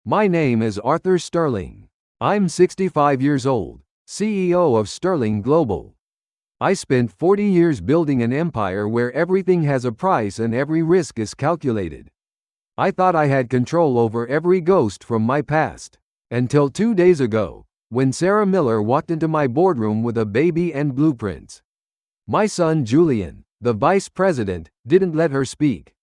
My name is Arthur Sterling. I'm 65 years old, CEO of Sterling Global. I spent 40 years building an empire where everything has a price and every risk is calculated. I thought I had control over every ghost from my past. Until 2 days ago, when Sarah Miller walked into my boardroom with a baby and blueprints. My son Julian, the vice president, didn't let her speak.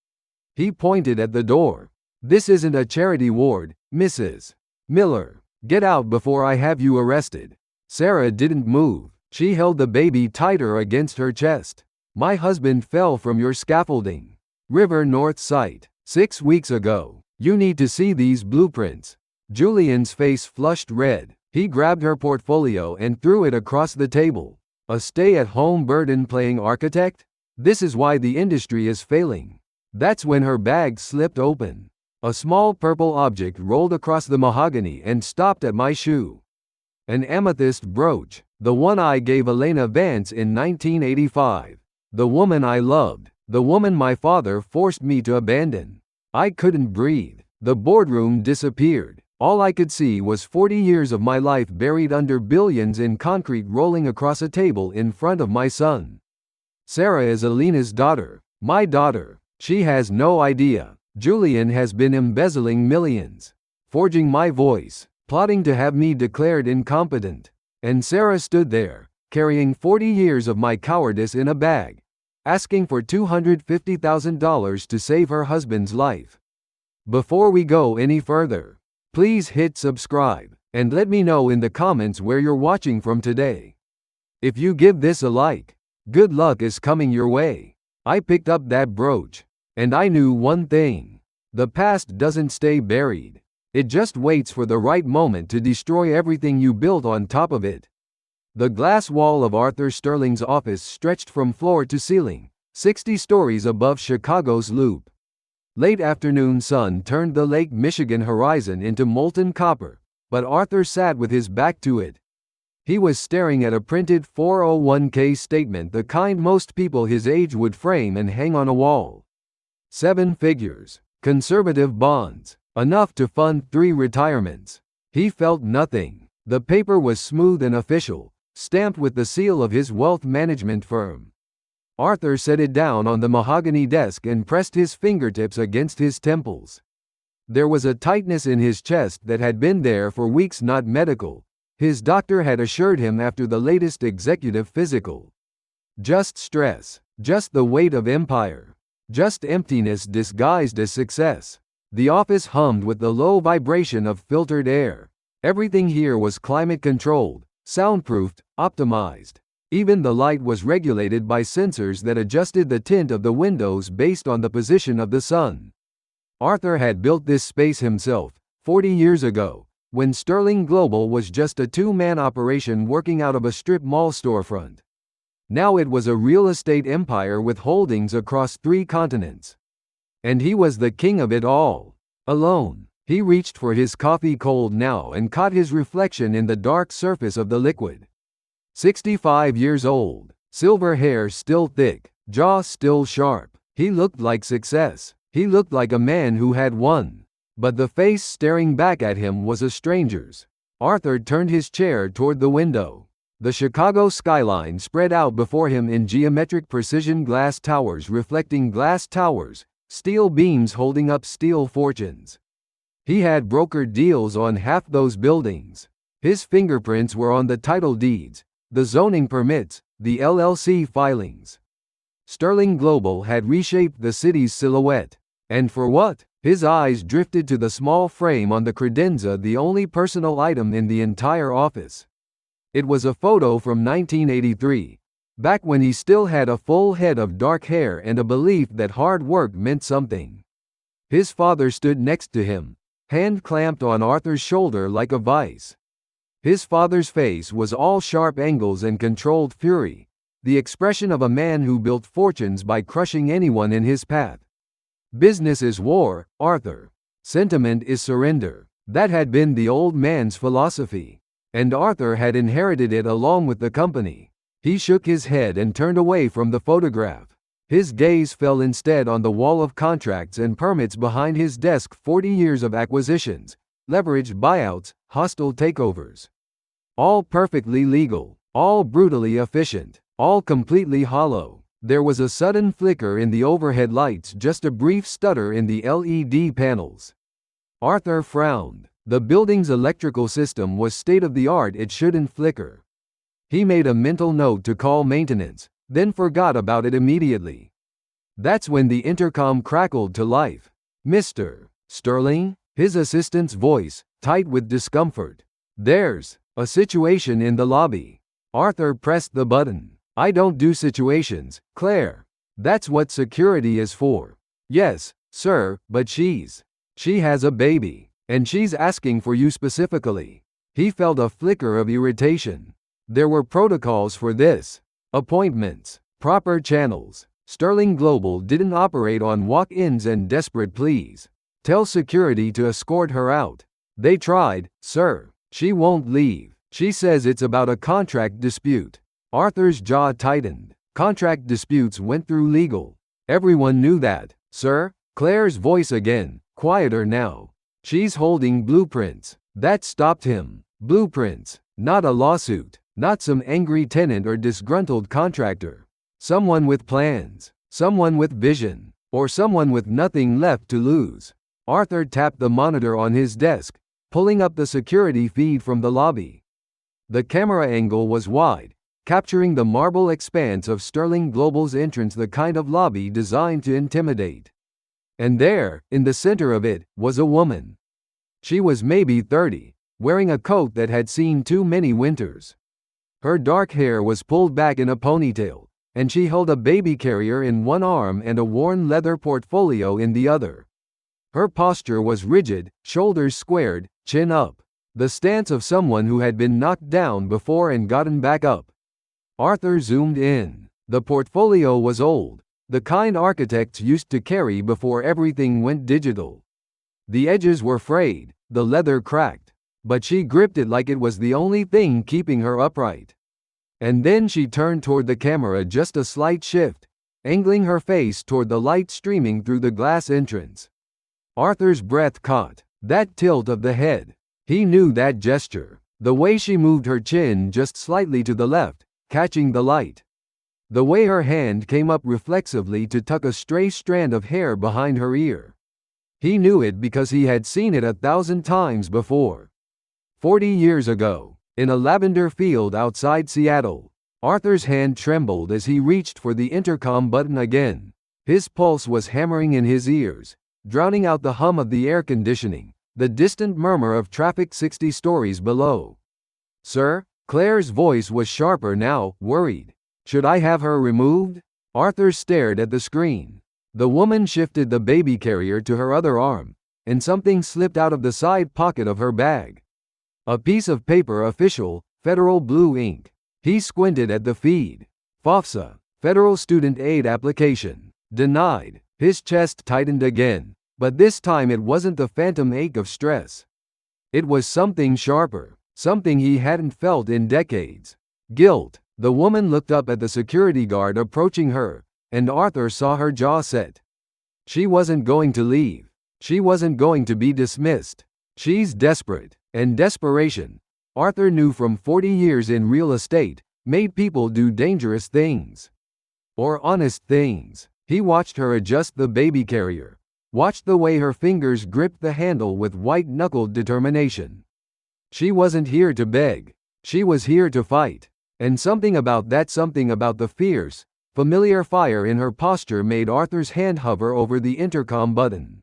He pointed at the door. "This isn't a charity ward, Mrs. Miller. Get out before I have you arrested." Sarah didn't move. She held the baby tighter against her chest. "My husband fell from your scaffolding. River North site, 6 weeks ago. You need to see these blueprints." Julian's face flushed red. He grabbed her portfolio and threw it across the table. A stay-at-home burden playing architect? This is why the industry is failing. That's when her bag slipped open. A small purple object rolled across the mahogany and stopped at my shoe. An amethyst brooch, the one I gave Elena Vance in 1985. The woman I loved, the woman my father forced me to abandon. I couldn't breathe. The boardroom disappeared. All I could see was 40 years of my life buried under billions in concrete rolling across a table in front of my son. Sarah is Elena's daughter, my daughter. She has no idea. Julian has been embezzling millions, forging my voice, plotting to have me declared incompetent. And Sarah stood there, carrying 40 years of my cowardice in a bag, asking for $250,000 to save her husband's life. Before we go any further, please hit subscribe, and let me know in the comments where you're watching from today. If you give this a like, good luck is coming your way. I picked up that brooch, and I knew one thing. The past doesn't stay buried. It just waits for the right moment to destroy everything you built on top of it. The glass wall of Arthur Sterling's office stretched from floor to ceiling, 60 stories above Chicago's Loop. Late afternoon sun turned the Lake Michigan horizon into molten copper, but Arthur sat with his back to it. He was staring at a printed 401k statement, the kind most people his age would frame and hang on a wall. 7 figures, conservative bonds, enough to fund 3 retirements. He felt nothing. The paper was smooth and official, stamped with the seal of his wealth management firm. Arthur set it down on the mahogany desk and pressed his fingertips against his temples. There was a tightness in his chest that had been there for weeks, not medical. His doctor had assured him after the latest executive physical. Just stress, just the weight of empire, just emptiness disguised as success. The office hummed with the low vibration of filtered air. Everything here was climate-controlled, soundproofed, optimized. Even the light was regulated by sensors that adjusted the tint of the windows based on the position of the sun. Arthur had built this space himself, 40 years ago, when Sterling Global was just a 2-man operation working out of a strip mall storefront. Now it was a real estate empire with holdings across 3 continents. And he was the king of it all. Alone. He reached for his coffee cold now and caught his reflection in the dark surface of the liquid. 65 years old, silver hair still thick, jaw still sharp. He looked like success. He looked like a man who had won. But the face staring back at him was a stranger's. Arthur turned his chair toward the window. The Chicago skyline spread out before him in geometric precision, glass towers reflecting glass towers, steel beams holding up steel fortunes. He had brokered deals on half those buildings. His fingerprints were on the title deeds, the zoning permits, the LLC filings. Sterling Global had reshaped the city's silhouette. And for what? His eyes drifted to the small frame on the credenza, the only personal item in the entire office. It was a photo from 1983, back when he still had a full head of dark hair and a belief that hard work meant something. His father stood next to him, hand clamped on Arthur's shoulder like a vice. His father's face was all sharp angles and controlled fury, the expression of a man who built fortunes by crushing anyone in his path. Business is war, Arthur. Sentiment is surrender. That had been the old man's philosophy. And Arthur had inherited it along with the company. He shook his head and turned away from the photograph. His gaze fell instead on the wall of contracts and permits behind his desk. 40 years of acquisitions, leveraged buyouts, hostile takeovers. All perfectly legal, all brutally efficient, all completely hollow. There was a sudden flicker in the overhead lights, just a brief stutter in the LED panels. Arthur frowned. The building's electrical system was state-of-the-art, it shouldn't flicker. He made a mental note to call maintenance, then forgot about it immediately. That's when the intercom crackled to life. "Mr. Sterling?" His assistant's voice, tight with discomfort. "There's a situation in the lobby." Arthur pressed the button. "I don't do situations, Claire. That's what security is for." "Yes, sir, but she has a baby, and she's asking for you specifically." He felt a flicker of irritation. There were protocols for this. Appointments, proper channels. Sterling Global didn't operate on walk-ins and desperate pleas. "Tell security to escort her out." "They tried, sir. She won't leave. She says it's about a contract dispute." Arthur's jaw tightened. Contract disputes went through legal. Everyone knew that, sir. Claire's voice again, quieter now. "She's holding blueprints." That stopped him. Blueprints, not a lawsuit, not some angry tenant or disgruntled contractor. Someone with plans, someone with vision, or someone with nothing left to lose. Arthur tapped the monitor on his desk, pulling up the security feed from the lobby. The camera angle was wide, capturing the marble expanse of Sterling Global's entrance, the kind of lobby designed to intimidate. And there, in the center of it, was a woman. She was maybe 30, wearing a coat that had seen too many winters. Her dark hair was pulled back in a ponytail, and she held a baby carrier in one arm and a worn leather portfolio in the other. Her posture was rigid, shoulders squared, chin up. The stance of someone who had been knocked down before and gotten back up. Arthur zoomed in. The portfolio was old, the kind architects used to carry before everything went digital. The edges were frayed, the leather cracked, but she gripped it like it was the only thing keeping her upright. And then she turned toward the camera, just a slight shift, angling her face toward the light streaming through the glass entrance. Arthur's breath caught. That tilt of the head. He knew that gesture. The way she moved her chin just slightly to the left, catching the light. The way her hand came up reflexively to tuck a stray strand of hair behind her ear. He knew it because he had seen it 1,000 times before. 40 years ago, in a lavender field outside Seattle, Arthur's hand trembled as he reached for the intercom button again. His pulse was hammering in his ears, drowning out the hum of the air conditioning, the distant murmur of traffic 60 stories below. "Sir?" Claire's voice was sharper now, worried. "Should I have her removed?" Arthur stared at the screen. The woman shifted the baby carrier to her other arm, and something slipped out of the side pocket of her bag. A piece of paper, official, federal blue ink. He squinted at the feed. FOFSA, Federal Student Aid Application. Denied. His chest tightened again, but this time it wasn't the phantom ache of stress. It was something sharper, something he hadn't felt in decades. Guilt. The woman looked up at the security guard approaching her, and Arthur saw her jaw set. She wasn't going to leave. She wasn't going to be dismissed. She's desperate, and desperation, Arthur knew from 40 years in real estate, made people do dangerous things. Or honest things. He watched her adjust the baby carrier, watched the way her fingers gripped the handle with white-knuckled determination. She wasn't here to beg. She was here to fight. And something about the fierce, familiar fire in her posture made Arthur's hand hover over the intercom button.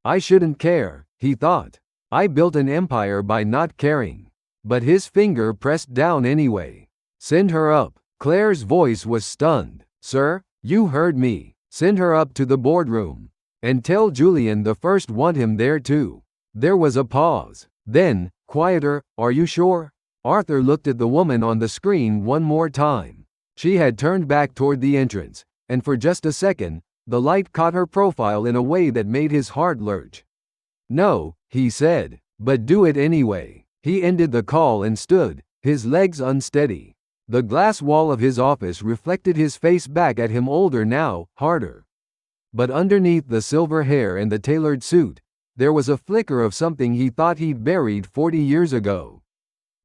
I shouldn't care, he thought. I built an empire by not caring. But his finger pressed down anyway. Send her up. Claire's voice was stunned. Sir, you heard me. Send her up to the boardroom. And tell Julian the first want him there too. There was a pause. Then, quieter, are you sure? Arthur looked at the woman on the screen one more time. She had turned back toward the entrance, and for just a second, the light caught her profile in a way that made his heart lurch. No, he said, but do it anyway. He ended the call and stood, his legs unsteady. The glass wall of his office reflected his face back at him, older now, harder. But underneath the silver hair and the tailored suit, There was a flicker of something he thought he'd buried 40 years ago.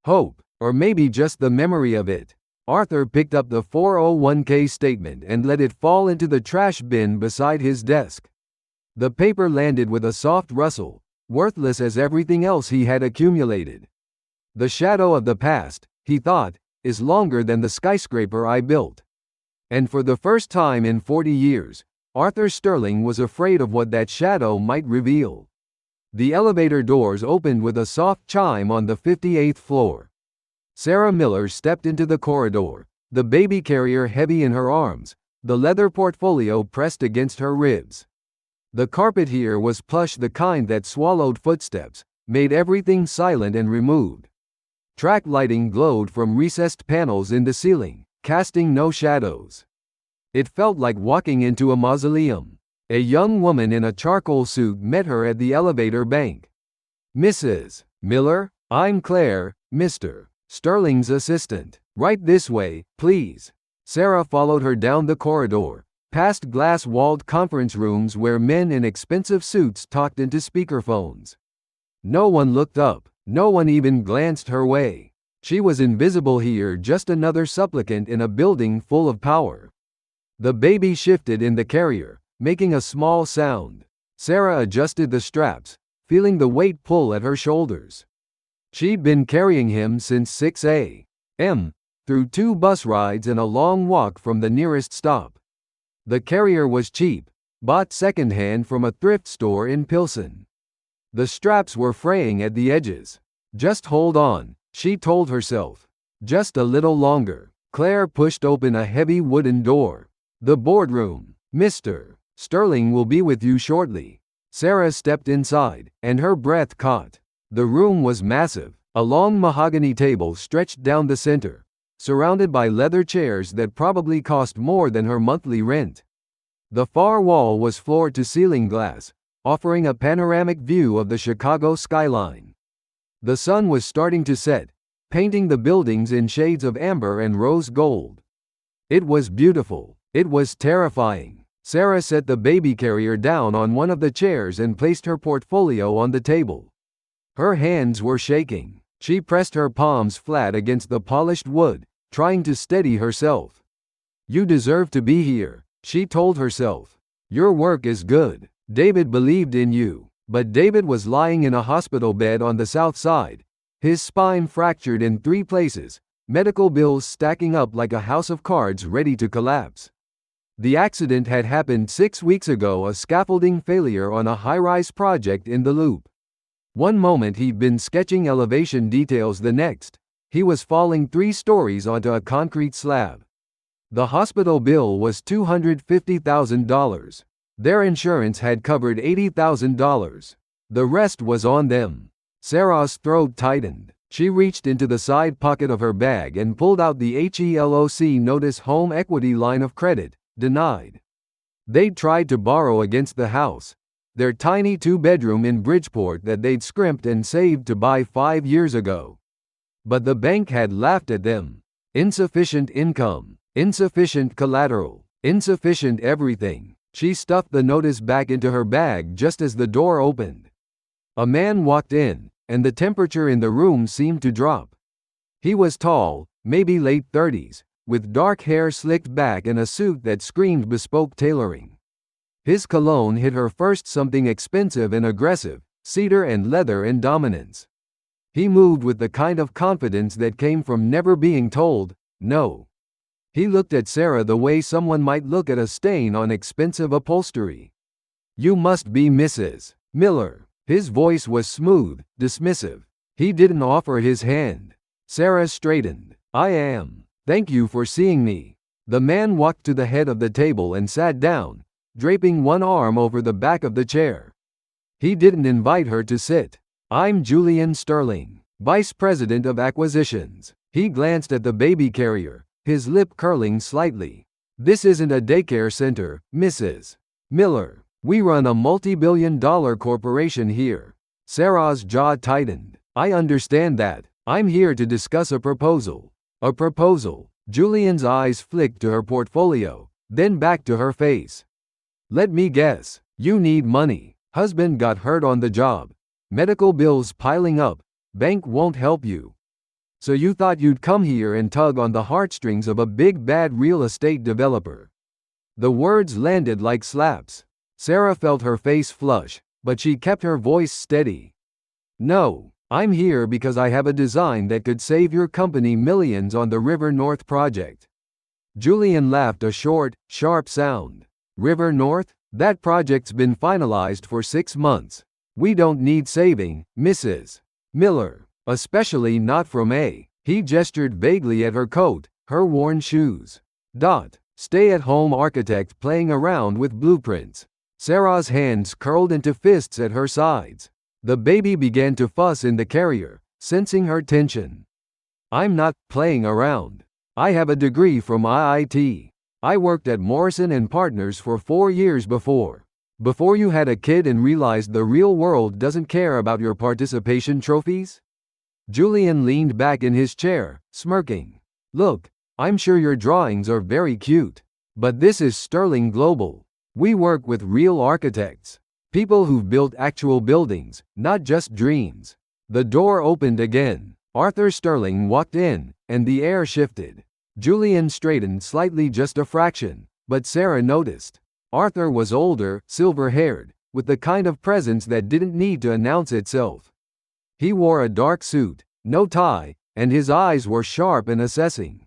Hope, or maybe just the memory of it. Arthur picked up the 401k statement and let it fall into the trash bin beside his desk. The paper landed with a soft rustle, worthless as everything else he had accumulated. The shadow of the past, he thought, is longer than the skyscraper I built. And for the first time in 40 years, Arthur Sterling was afraid of what that shadow might reveal. The elevator doors opened with a soft chime on the 58th floor. Sarah Miller stepped into the corridor, the baby carrier heavy in her arms, the leather portfolio pressed against her ribs. The carpet here was plush, the kind that swallowed footsteps, made everything silent and removed. Track lighting glowed from recessed panels in the ceiling, casting no shadows. It felt like walking into a mausoleum. A young woman in a charcoal suit met her at the elevator bank. "Mrs. Miller, I'm Claire, Mr. Sterling's assistant. Right this way, please." Sarah followed her down the corridor, past glass-walled conference rooms where men in expensive suits talked into speakerphones. No one looked up, no one even glanced her way. She was invisible here, just another supplicant in a building full of power. The baby shifted in the carrier, making a small sound. Sarah adjusted the straps, feeling the weight pull at her shoulders. She'd been carrying him since 6 a.m., through 2 bus rides and a long walk from the nearest stop. The carrier was cheap, bought secondhand from a thrift store in Pilsen. The straps were fraying at the edges. "Just hold on," she told herself. "Just a little longer." Claire pushed open a heavy wooden door. "The boardroom. Mr. Sterling will be with you shortly." Sarah stepped inside, and her breath caught. The room was massive, a long mahogany table stretched down the center, surrounded by leather chairs that probably cost more than her monthly rent. The far wall was floor-to-ceiling glass, offering a panoramic view of the Chicago skyline. The sun was starting to set, painting the buildings in shades of amber and rose gold. It was beautiful. It was terrifying. Sarah set the baby carrier down on one of the chairs and placed her portfolio on the table. Her hands were shaking. She pressed her palms flat against the polished wood, trying to steady herself. "You deserve to be here," she told herself. "Your work is good. David believed in you." But David was lying in a hospital bed on the south side, his spine fractured in 3 places, medical bills stacking up like a house of cards ready to collapse. The accident had happened 6 weeks ago, a scaffolding failure on a high-rise project in the Loop. One moment he'd been sketching elevation details, the next, he was falling 3 stories onto a concrete slab. The hospital bill was $250,000. Their insurance had covered $80,000. The rest was on them. Sarah's throat tightened. She reached into the side pocket of her bag and pulled out the HELOC notice, home equity line of credit, denied. They'd tried to borrow against the house, their tiny 2-bedroom in Bridgeport that they'd scrimped and saved to buy 5 years ago. But the bank had laughed at them. Insufficient income, insufficient collateral, insufficient everything. She stuffed the notice back into her bag just as the door opened. A man walked in, and the temperature in the room seemed to drop. He was tall, maybe late 30s, with dark hair slicked back and a suit that screamed bespoke tailoring. His cologne hit her first, something expensive and aggressive, cedar and leather and dominance. He moved with the kind of confidence that came from never being told no. He looked at Sarah the way someone might look at a stain on expensive upholstery. "You must be Mrs. Miller." His voice was smooth, dismissive. He didn't offer his hand. Sarah straightened. "I am. Thank you for seeing me." The man walked to the head of the table and sat down, draping one arm over the back of the chair. He didn't invite her to sit. "I'm Julian Sterling, Vice President of Acquisitions." He glanced at the baby carrier, his lip curling slightly. "This isn't a daycare center, Mrs. Miller. We run a multi-billion-dollar corporation here." Sarah's jaw tightened. "I understand that. I'm here to discuss a proposal." "A proposal?" Julian's eyes flicked to her portfolio, then back to her face. "Let me guess. You need money. Husband got hurt on the job. Medical bills piling up. Bank won't help you. So you thought you'd come here and tug on the heartstrings of a big bad real estate developer. The words landed like slaps. Sarah felt her face flush, but she kept her voice steady. No, I'm here because I have a design that could save your company millions on the River North project. Julian laughed a short, sharp sound. River North? That project's been finalized for 6 months. We don't need saving, Mrs. Miller. Especially not from A. He gestured vaguely at her coat, her worn shoes. Stay-at-home architect playing around with blueprints. Sarah's hands curled into fists at her sides. The baby began to fuss in the carrier, sensing her tension. I'm not playing around. I have a degree from IIT. I worked at Morrison & Partners for 4 years before. Before you had a kid and realized the real world doesn't care about your participation trophies? Julian leaned back in his chair, smirking. Look, I'm sure your drawings are very cute. But this is Sterling Global. We work with real architects. People who've built actual buildings, not just dreams. The door opened again. Arthur Sterling walked in, and the air shifted. Julian straightened slightly, just a fraction, but Sarah noticed. Arthur was older, silver-haired, with the kind of presence that didn't need to announce itself. He wore a dark suit, no tie, and his eyes were sharp and assessing.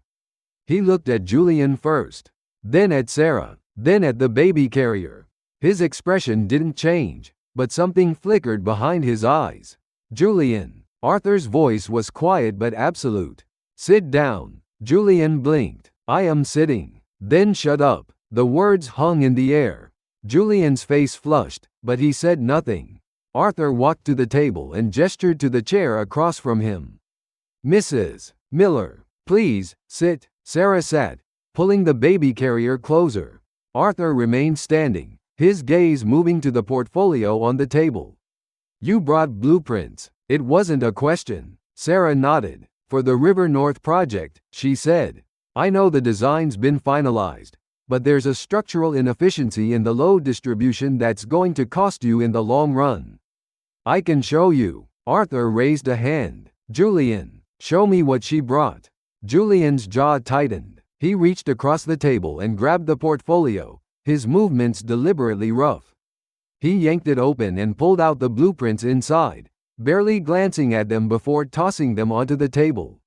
He looked at Julian first, then at Sarah, then at the baby carrier. His expression didn't change, but something flickered behind his eyes. Julian. Arthur's voice was quiet but absolute. Sit down. Julian blinked. I am sitting. Then shut up. The words hung in the air. Julian's face flushed, but he said nothing. Arthur walked to the table and gestured to the chair across from him. Mrs. Miller, please, sit. Sarah sat, pulling the baby carrier closer. Arthur remained standing, his gaze moving to the portfolio on the table. You brought blueprints. It wasn't a question. Sarah nodded. For the River North project, she said. I know the design's been finalized, but there's a structural inefficiency in the load distribution that's going to cost you in the long run. I can show you. Arthur raised a hand. Julian, show me what she brought. Julian's jaw tightened. He reached across the table and grabbed the portfolio, his movements deliberately rough. He yanked it open and pulled out the blueprints inside, barely glancing at them before tossing them onto the table.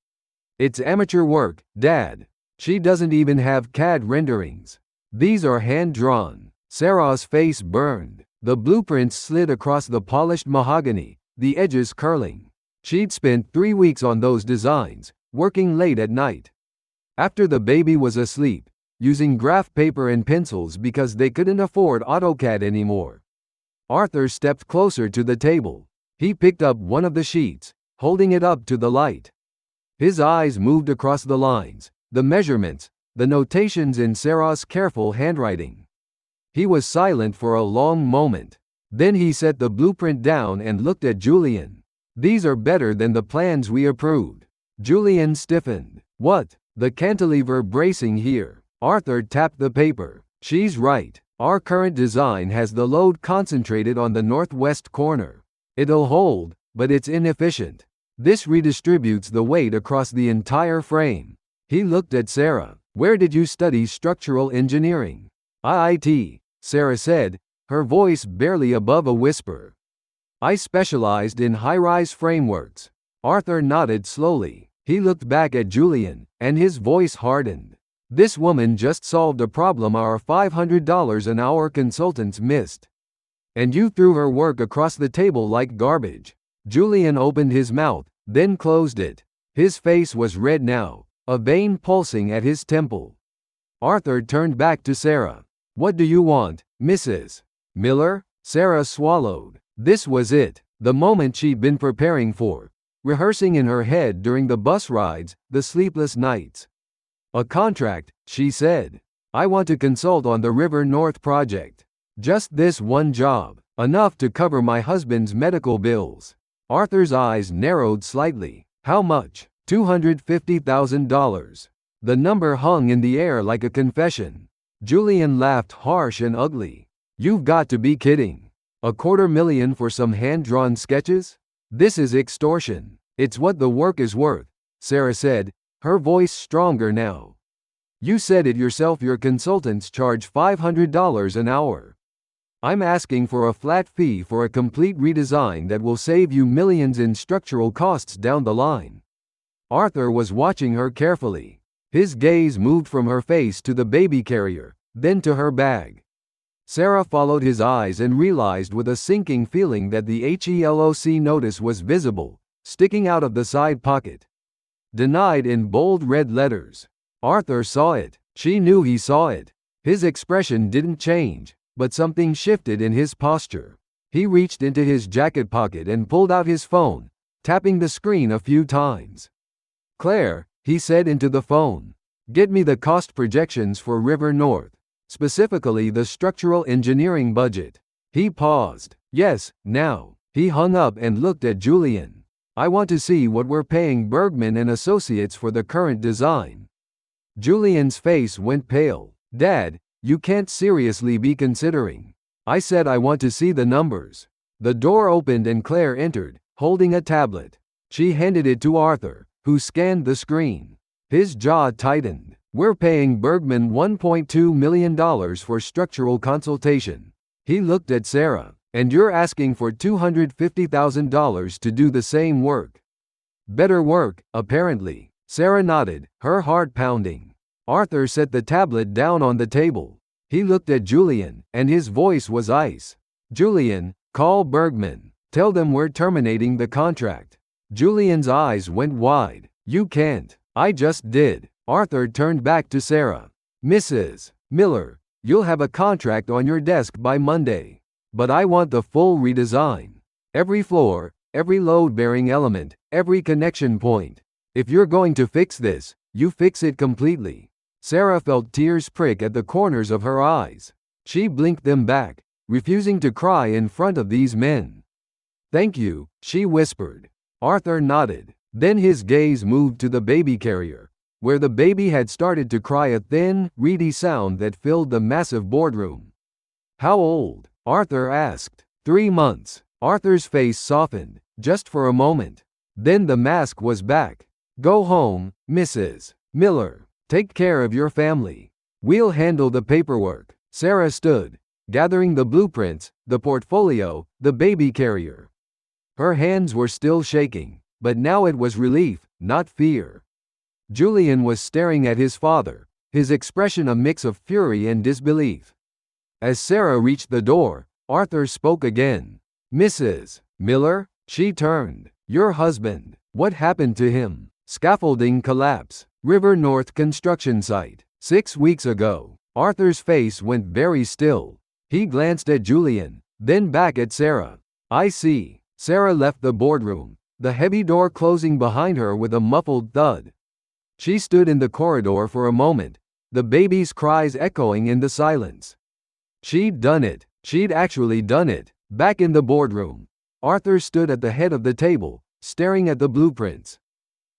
It's amateur work, Dad. She doesn't even have CAD renderings. These are hand-drawn. Sarah's face burned. The blueprints slid across the polished mahogany, the edges curling. She'd spent 3 weeks on those designs, working late at night. After the baby was asleep, using graph paper and pencils because they couldn't afford AutoCAD anymore. Arthur stepped closer to the table. He picked up one of the sheets, holding it up to the light. His eyes moved across the lines, the measurements, the notations in Sarah's careful handwriting. He was silent for a long moment. Then he set the blueprint down and looked at Julian. These are better than the plans we approved. Julian stiffened. What? The cantilever bracing here. Arthur tapped the paper. She's right. Our current design has the load concentrated on the northwest corner. It'll hold, but it's inefficient. This redistributes the weight across the entire frame. He looked at Sarah. Where did you study structural engineering? IIT, Sarah said, her voice barely above a whisper. I specialized in high-rise frameworks. Arthur nodded slowly. He looked back at Julian, and his voice hardened. This woman just solved a problem our $500 an hour consultants missed. And you threw her work across the table like garbage. Julian opened his mouth, then closed it. His face was red now, a vein pulsing at his temple. Arthur turned back to Sarah. What do you want, Mrs. Miller? Sarah swallowed. This was it, the moment she'd been preparing for, rehearsing in her head during the bus rides, the sleepless nights. A contract, she said. I want to consult on the River North project. Just this one job, enough to cover my husband's medical bills. Arthur's eyes narrowed slightly. How much? $250,000. The number hung in the air like a confession. Julian laughed harsh and ugly. You've got to be kidding. $250,000 for some hand-drawn sketches? This is extortion. It's what the work is worth, Sarah said, her voice stronger now. You said it yourself, your consultants charge $500 an hour. I'm asking for a flat fee for a complete redesign that will save you millions in structural costs down the line. Arthur was watching her carefully. His gaze moved from her face to the baby carrier, then to her bag. Sarah followed his eyes and realized with a sinking feeling that the HELOC notice was visible, sticking out of the side pocket. Denied in bold red letters. Arthur saw it. She knew he saw it. His expression didn't change, but something shifted in his posture. He reached into his jacket pocket and pulled out his phone, tapping the screen a few times. Claire, he said into the phone, get me the cost projections for River North. Specifically the structural engineering budget. He paused. Yes, now. He hung up and looked at Julian. I want to see what we're paying Bergman and Associates for the current design. Julian's face went pale. Dad, you can't seriously be considering. I said I want to see the numbers. The door opened and Claire entered, holding a tablet. She handed it to Arthur, who scanned the screen. His jaw tightened. We're paying Bergman $1.2 million for structural consultation. He looked at Sarah. And you're asking for $250,000 to do the same work. Better work, apparently. Sarah nodded, her heart pounding. Arthur set the tablet down on the table. He looked at Julian, and his voice was ice. Julian, call Bergman. Tell them we're terminating the contract. Julian's eyes went wide. You can't. I just did. Arthur turned back to Sarah. Mrs. Miller, you'll have a contract on your desk by Monday. But I want the full redesign. Every floor, every load-bearing element, every connection point. If you're going to fix this, you fix it completely. Sarah felt tears prick at the corners of her eyes. She blinked them back, refusing to cry in front of these men. Thank you, she whispered. Arthur nodded. Then his gaze moved to the baby carrier, where the baby had started to cry, a thin, reedy sound that filled the massive boardroom. How old? Arthur asked. 3 months. Arthur's face softened, just for a moment. Then the mask was back. Go home, Mrs. Miller. Take care of your family. We'll handle the paperwork. Sarah stood, gathering the blueprints, the portfolio, the baby carrier. Her hands were still shaking, but now it was relief, not fear. Julian was staring at his father, his expression a mix of fury and disbelief. As Sarah reached the door, Arthur spoke again. Mrs. Miller? She turned. Your husband. What happened to him? Scaffolding collapse. River North construction site. 6 weeks ago. Arthur's face went very still. He glanced at Julian, then back at Sarah. I see. Sarah left the boardroom, the heavy door closing behind her with a muffled thud. She stood in the corridor for a moment, the baby's cries echoing in the silence. She'd done it. She'd actually done it. Back in the boardroom, Arthur stood at the head of the table, staring at the blueprints.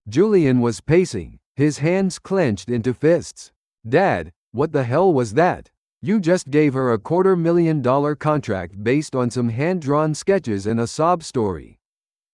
Julian was pacing, his hands clenched into fists. Dad, what the hell was that? You just gave her a $250,000 contract based on some hand-drawn sketches and a sob story.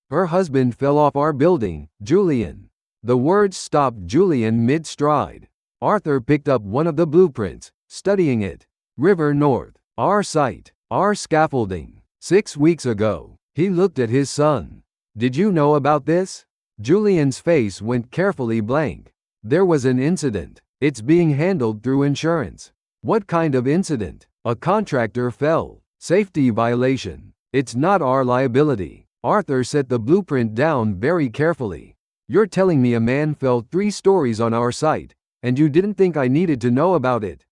Her husband fell off our building, Julian. The words stopped Julian mid-stride. Arthur picked up one of the blueprints, studying it. River North. Our site. Our scaffolding. 6 weeks ago. He looked at his son. Did you know about this? Julian's face went carefully blank. There was an incident. It's being handled through insurance. What kind of incident? A contractor fell. Safety violation. It's not our liability. Arthur set the blueprint down very carefully. You're telling me a man fell 3 stories on our site, and you didn't think I needed to know about it?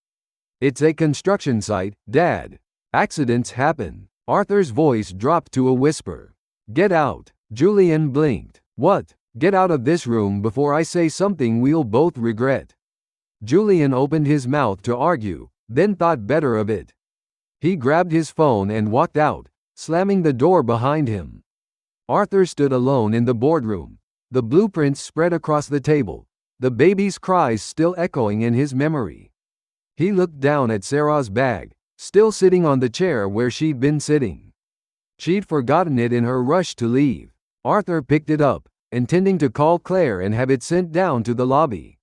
It's a construction site, Dad. Accidents happen. Arthur's voice dropped to a whisper. Get out. Julian blinked. What? Get out of this room before I say something we'll both regret. Julian opened his mouth to argue, then thought better of it. He grabbed his phone and walked out, slamming the door behind him. Arthur stood alone in the boardroom, the blueprints spread across the table, the baby's cries still echoing in his memory. He looked down at Sarah's bag, still sitting on the chair where she'd been sitting. She'd forgotten it in her rush to leave. Arthur picked it up, intending to call Claire and have it sent down to the lobby.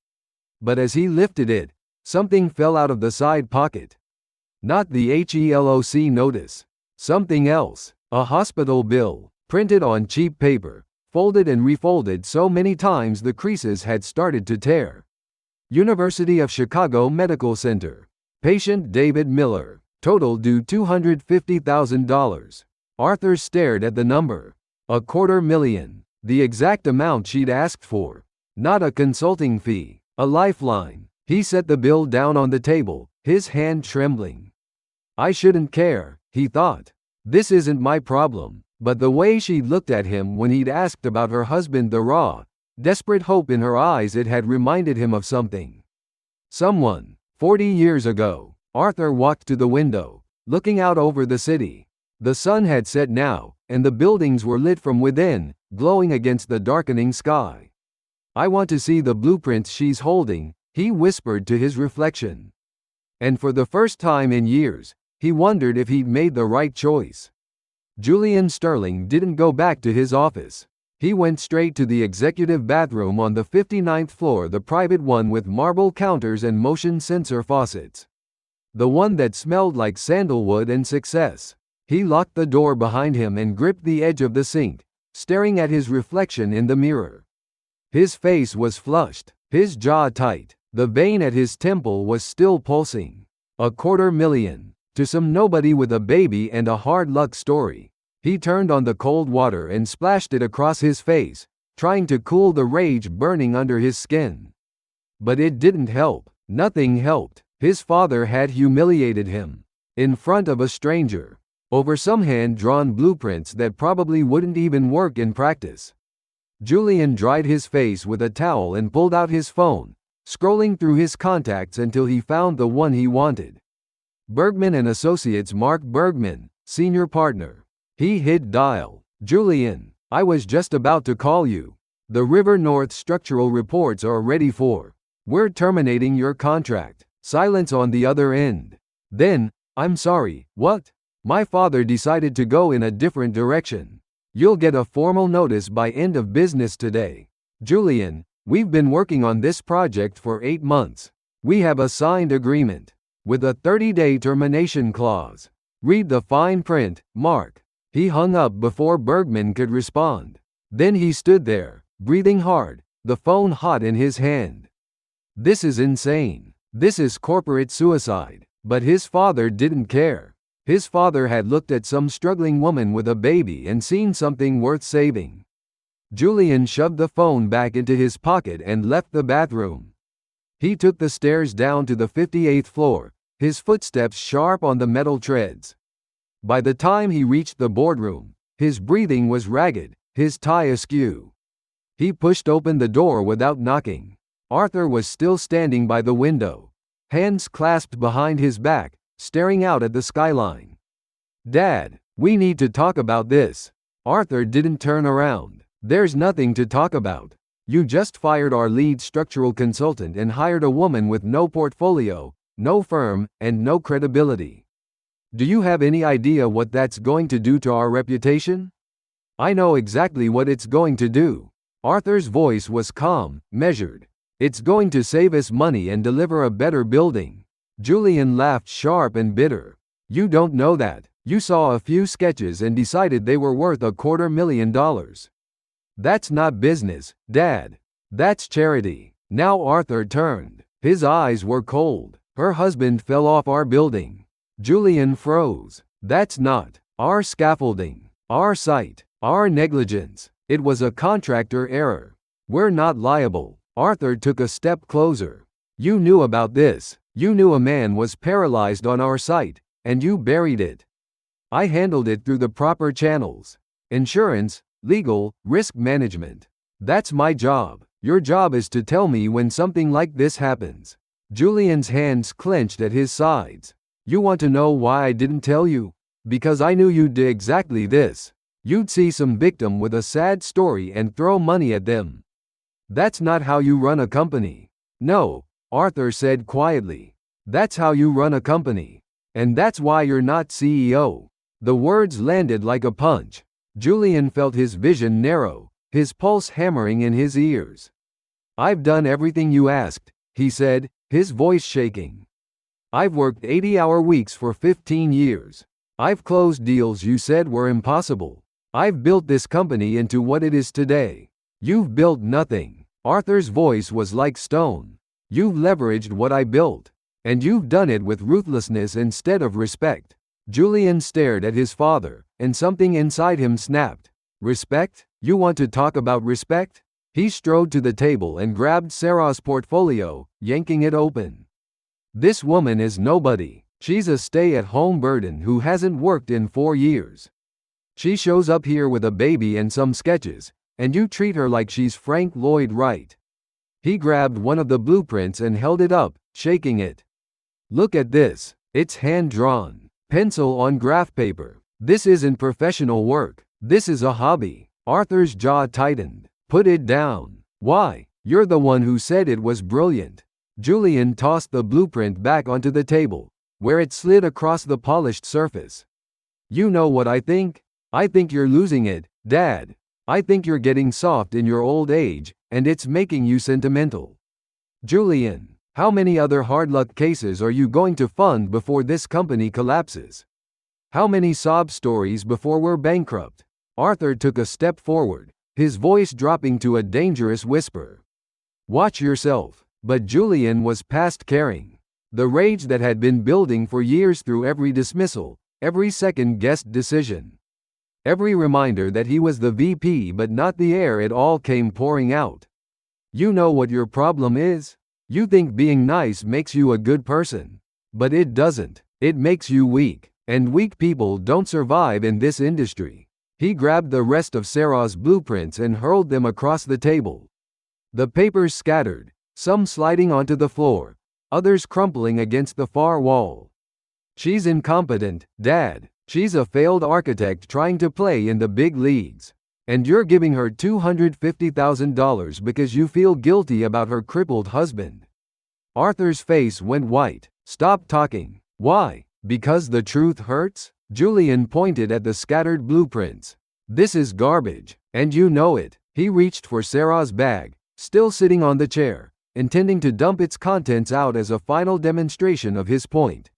But as he lifted it, something fell out of the side pocket. Not the HELOC notice. Something else. A hospital bill, printed on cheap paper, folded and refolded so many times the creases had started to tear. University of Chicago Medical Center. Patient David Miller. Total due $250,000. Arthur stared at the number. $250,000. The exact amount she'd asked for. Not a consulting fee, a lifeline. He set the bill down on the table, his hand trembling. I shouldn't care, he thought. This isn't my problem. But the way she'd looked at him when he'd asked about her husband, the raw, desperate hope in her eyes, it had reminded him of something. Someone. 40 years ago. Arthur walked to the window, looking out over the city. The sun had set now, and the buildings were lit from within, glowing against the darkening sky. I want to see the blueprints she's holding, he whispered to his reflection. And for the first time in years, he wondered if he'd made the right choice. Julian Sterling didn't go back to his office. He went straight to the executive bathroom on the 59th floor, the private one with marble counters and motion sensor faucets. The one that smelled like sandalwood and success. He locked the door behind him and gripped the edge of the sink, staring at his reflection in the mirror. His face was flushed, his jaw tight, the vein at his temple was still pulsing. $250,000. To some nobody with a baby and a hard luck story. He turned on the cold water and splashed it across his face, trying to cool the rage burning under his skin. But it didn't help. Nothing helped. His father had humiliated him. In front of a stranger. Over some hand-drawn blueprints that probably wouldn't even work in practice. Julian dried his face with a towel and pulled out his phone, scrolling through his contacts until he found the one he wanted. Bergman and Associates, Mark Bergman, senior partner. He hit dial. Julian, I was just about to call you. The River North structural reports are ready for. We're terminating your contract. Silence on the other end. Then, I'm sorry, what? My father decided to go in a different direction. You'll get a formal notice by end of business today. Julian, we've been working on this project for 8 months. We have a signed agreement. With a 30-day termination clause. Read the fine print, Mark. He hung up before Bergman could respond. Then he stood there, breathing hard, the phone hot in his hand. This is insane. This is corporate suicide. But his father didn't care. His father had looked at some struggling woman with a baby and seen something worth saving. Julian shoved the phone back into his pocket and left the bathroom. He took the stairs down to the 58th floor, his footsteps sharp on the metal treads. By the time he reached the boardroom, his breathing was ragged, his tie askew. He pushed open the door without knocking. Arthur was still standing by the window, hands clasped behind his back, staring out at the skyline. Dad, we need to talk about this. Arthur didn't turn around. There's nothing to talk about. You just fired our lead structural consultant and hired a woman with no portfolio, no firm, and no credibility. Do you have any idea what that's going to do to our reputation? I know exactly what it's going to do. Arthur's voice was calm, measured. It's going to save us money and deliver a better building. Julian laughed sharp and bitter. You don't know that. You saw a few sketches and decided they were worth $250,000. That's not business, Dad. That's charity. Now Arthur turned. His eyes were cold. Her husband fell off our building. Julian froze. That's not our scaffolding, our site, our negligence. It was a contractor error. We're not liable. Arthur took a step closer. You knew about this. You knew a man was paralyzed on our site, and you buried it. I handled it through the proper channels. Insurance, legal, risk management. That's my job. Your job is to tell me when something like this happens. Julian's hands clenched at his sides. You want to know why I didn't tell you? Because I knew you'd do exactly this. You'd see some victim with a sad story and throw money at them. That's not how you run a company. No, Arthur said quietly. That's how you run a company. And that's why you're not CEO. The words landed like a punch. Julian felt his vision narrow, his pulse hammering in his ears. "I've done everything you asked," he said, his voice shaking. "I've worked 80-hour weeks for 15 years. I've closed deals you said were impossible. I've built this company into what it is today. You've built nothing." Arthur's voice was like stone. "You've leveraged what I built. And you've done it with ruthlessness instead of respect." Julian stared at his father, and something inside him snapped. "Respect? You want to talk about respect?" He strode to the table and grabbed Sarah's portfolio, yanking it open. "This woman is nobody. She's a stay-at-home burden who hasn't worked in 4 years. She shows up here with a baby and some sketches, and you treat her like she's Frank Lloyd Wright." He grabbed one of the blueprints and held it up, shaking it. "Look at this. It's hand-drawn. Pencil on graph paper. This isn't professional work. This is a hobby." Arthur's jaw tightened. "Put it down." "Why? You're the one who said it was brilliant." Julian tossed the blueprint back onto the table, where it slid across the polished surface. "You know what I think? I think you're losing it, Dad. I think you're getting soft in your old age, and it's making you sentimental." "Julian, how many other hard luck cases are you going to fund before this company collapses? How many sob stories before we're bankrupt?" Arthur took a step forward, his voice dropping to a dangerous whisper. "Watch yourself." But Julian was past caring. The rage that had been building for years through every dismissal, every second-guessed decision, every reminder that he was the VP but not the heir, it all came pouring out. "You know what your problem is? You think being nice makes you a good person. But it doesn't. It makes you weak. And weak people don't survive in this industry." He grabbed the rest of Sarah's blueprints and hurled them across the table. The papers scattered, some sliding onto the floor, others crumpling against the far wall. "She's incompetent, Dad. She's a failed architect trying to play in the big leagues. And you're giving her $250,000 because you feel guilty about her crippled husband." Arthur's face went white. "Stop talking." "Why? Because the truth hurts?" Julian pointed at the scattered blueprints. "This is garbage, and you know it." He reached for Sarah's bag, still sitting on the chair, intending to dump its contents out as a final demonstration of his point.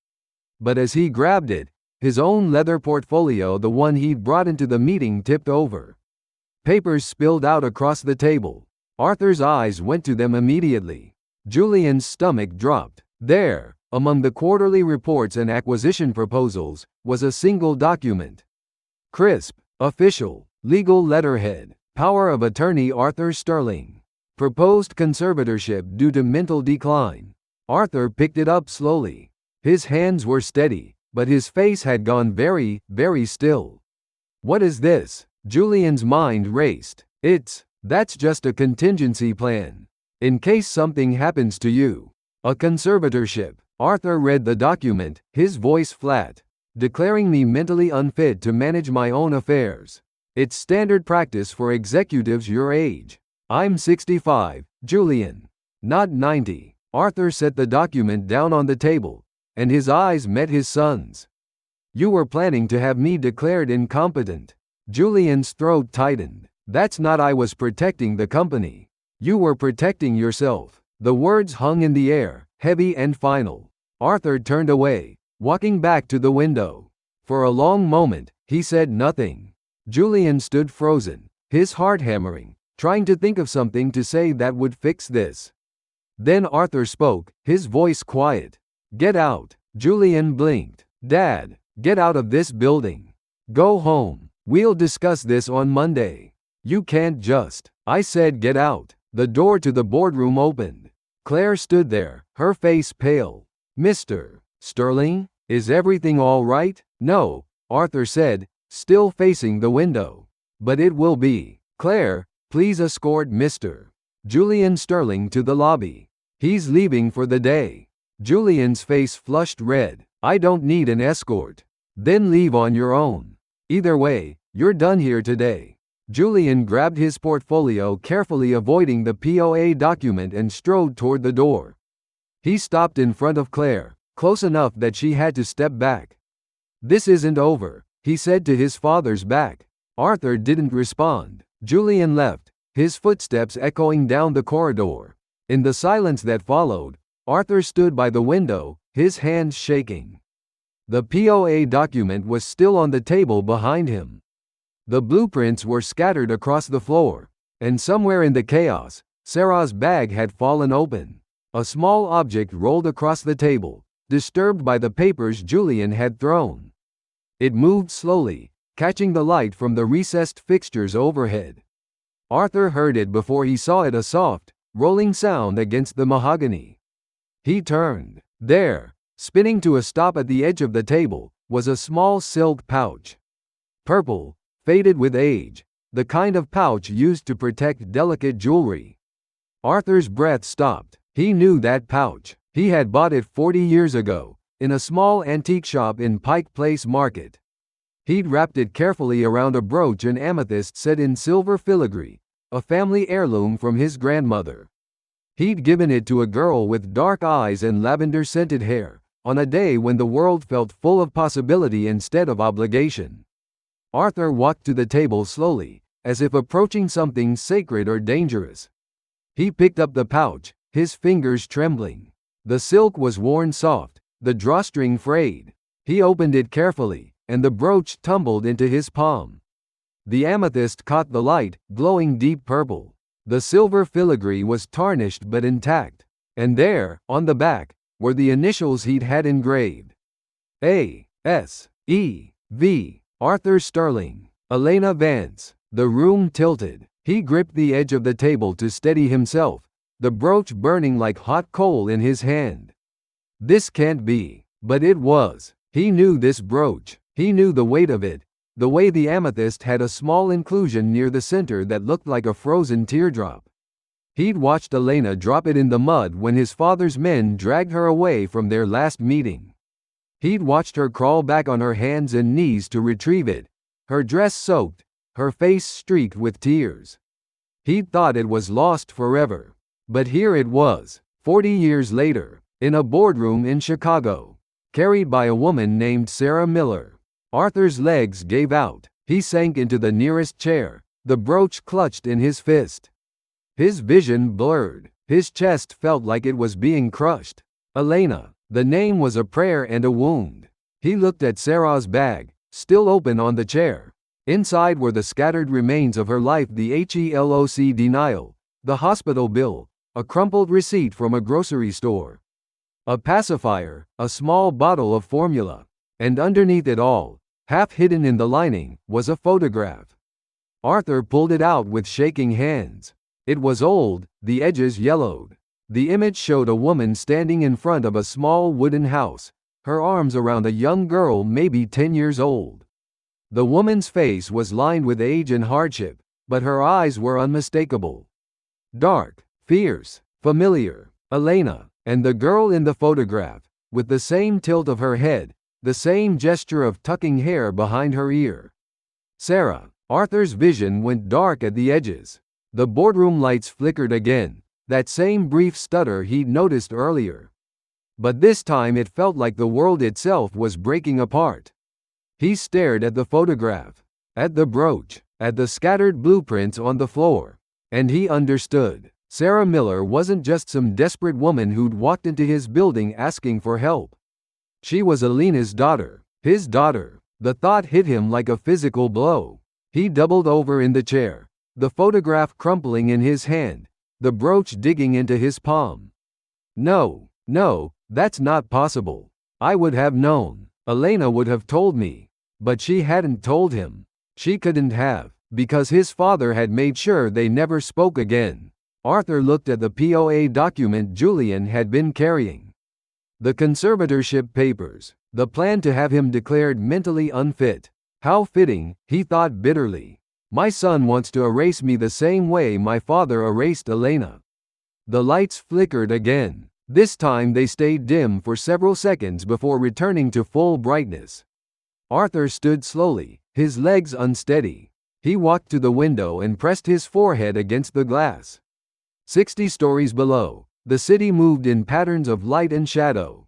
But as he grabbed it, his own leather portfolio, the one he'd brought into the meeting, tipped over. Papers spilled out across the table. Arthur's eyes went to them immediately. Julian's stomach dropped. There, among the quarterly reports and acquisition proposals, was a single document. Crisp, official, legal letterhead. Power of attorney Arthur Sterling. Proposed conservatorship due to mental decline. Arthur picked it up slowly. His hands were steady, but his face had gone very, very still. "What is this?" Julian's mind raced. That's just a contingency plan. In case something happens to you. A conservatorship." Arthur read the document, his voice flat. "Declaring me mentally unfit to manage my own affairs. It's standard practice for executives your age. I'm 65, Julian. Not 90. Arthur set the document down on the table, and his eyes met his son's. "You were planning to have me declared incompetent." Julian's throat tightened. "That's not. I was protecting the company. You were protecting yourself." The words hung in the air, heavy and final. Arthur turned away, walking back to the window. For a long moment, he said nothing. Julian stood frozen, his heart hammering, trying to think of something to say that would fix this. Then Arthur spoke, his voice quiet. "Get out." Julian blinked. "Dad, get out of this building. Go home. We'll discuss this on Monday. You can't just." "I said get out." The door to the boardroom opened. Claire stood there, her face pale. "Mr. Sterling, is everything all right?" "No," Arthur said, still facing the window. "But it will be. Claire, please escort Mr. Julian Sterling to the lobby. He's leaving for the day." Julian's face flushed red. "I don't need an escort." "Then leave on your own. Either way, you're done here today." Julian grabbed his portfolio, carefully avoiding the POA document, and strode toward the door. He stopped in front of Claire, close enough that she had to step back. "This isn't over," he said to his father's back. Arthur didn't respond. Julian left, his footsteps echoing down the corridor. In the silence that followed, Arthur stood by the window, his hands shaking. The POA document was still on the table behind him. The blueprints were scattered across the floor, and somewhere in the chaos, Sarah's bag had fallen open. A small object rolled across the table, disturbed by the papers Julian had thrown. It moved slowly, catching the light from the recessed fixtures overhead. Arthur heard it before he saw it, a soft, rolling sound against the mahogany. He turned. There, spinning to a stop at the edge of the table, was a small silk pouch. Purple, faded with age, the kind of pouch used to protect delicate jewelry. Arthur's breath stopped. He knew that pouch. He had bought it 40 years ago, in a small antique shop in Pike Place Market. He'd wrapped it carefully around a brooch and amethyst set in silver filigree, a family heirloom from his grandmother. He'd given it to a girl with dark eyes and lavender-scented hair, on a day when the world felt full of possibility instead of obligation. Arthur walked to the table slowly, as if approaching something sacred or dangerous. He picked up the pouch, his fingers trembling. The silk was worn soft, the drawstring frayed. He opened it carefully, and the brooch tumbled into his palm. The amethyst caught the light, glowing deep purple. The silver filigree was tarnished but intact, and there, on the back, were the initials he'd had engraved. A.S.E.V. Arthur Sterling. Elena Vance. The room tilted. He gripped the edge of the table to steady himself, the brooch burning like hot coal in his hand. This can't be. But it was. He knew this brooch. He knew the weight of it, the way the amethyst had a small inclusion near the center that looked like a frozen teardrop. He'd watched Elena drop it in the mud when his father's men dragged her away from their last meeting. He'd watched her crawl back on her hands and knees to retrieve it, her dress soaked, her face streaked with tears. He'd thought it was lost forever. But here it was, 40 years later, in a boardroom in Chicago, carried by a woman named Sarah Miller. Arthur's legs gave out. He sank into the nearest chair, the brooch clutched in his fist. His vision blurred. His chest felt like it was being crushed. Elena. The name was a prayer and a wound. He looked at Sarah's bag, still open on the chair. Inside were the scattered remains of her life, the HELOC denial, the hospital bill, a crumpled receipt from a grocery store, a pacifier, a small bottle of formula, and underneath it all, half hidden in the lining, was a photograph. Arthur pulled it out with shaking hands. It was old, the edges yellowed. The image showed a woman standing in front of a small wooden house, her arms around a young girl maybe 10 years old. The woman's face was lined with age and hardship, but her eyes were unmistakable. Dark, fierce, familiar. Elena, and the girl in the photograph, with the same tilt of her head, the same gesture of tucking hair behind her ear. Sarah. Arthur's vision went dark at the edges. The boardroom lights flickered again, that same brief stutter he'd noticed earlier. But this time it felt like the world itself was breaking apart. He stared at the photograph, at the brooch, at the scattered blueprints on the floor, and he understood. Sarah Miller wasn't just some desperate woman who'd walked into his building asking for help. She was Elena's daughter, his daughter. The thought hit him like a physical blow. He doubled over in the chair, the photograph crumpling in his hand, the brooch digging into his palm. No, that's not possible. I would have known. Elena would have told me. But she hadn't told him. She couldn't have, because his father had made sure they never spoke again. Arthur looked at the POA document Julian had been carrying. The conservatorship papers, the plan to have him declared mentally unfit. How fitting, he thought bitterly. My son wants to erase me the same way my father erased Elena. The lights flickered again. This time they stayed dim for several seconds before returning to full brightness. Arthur stood slowly, his legs unsteady. He walked to the window and pressed his forehead against the glass. 60 stories below, the city moved in patterns of light and shadow.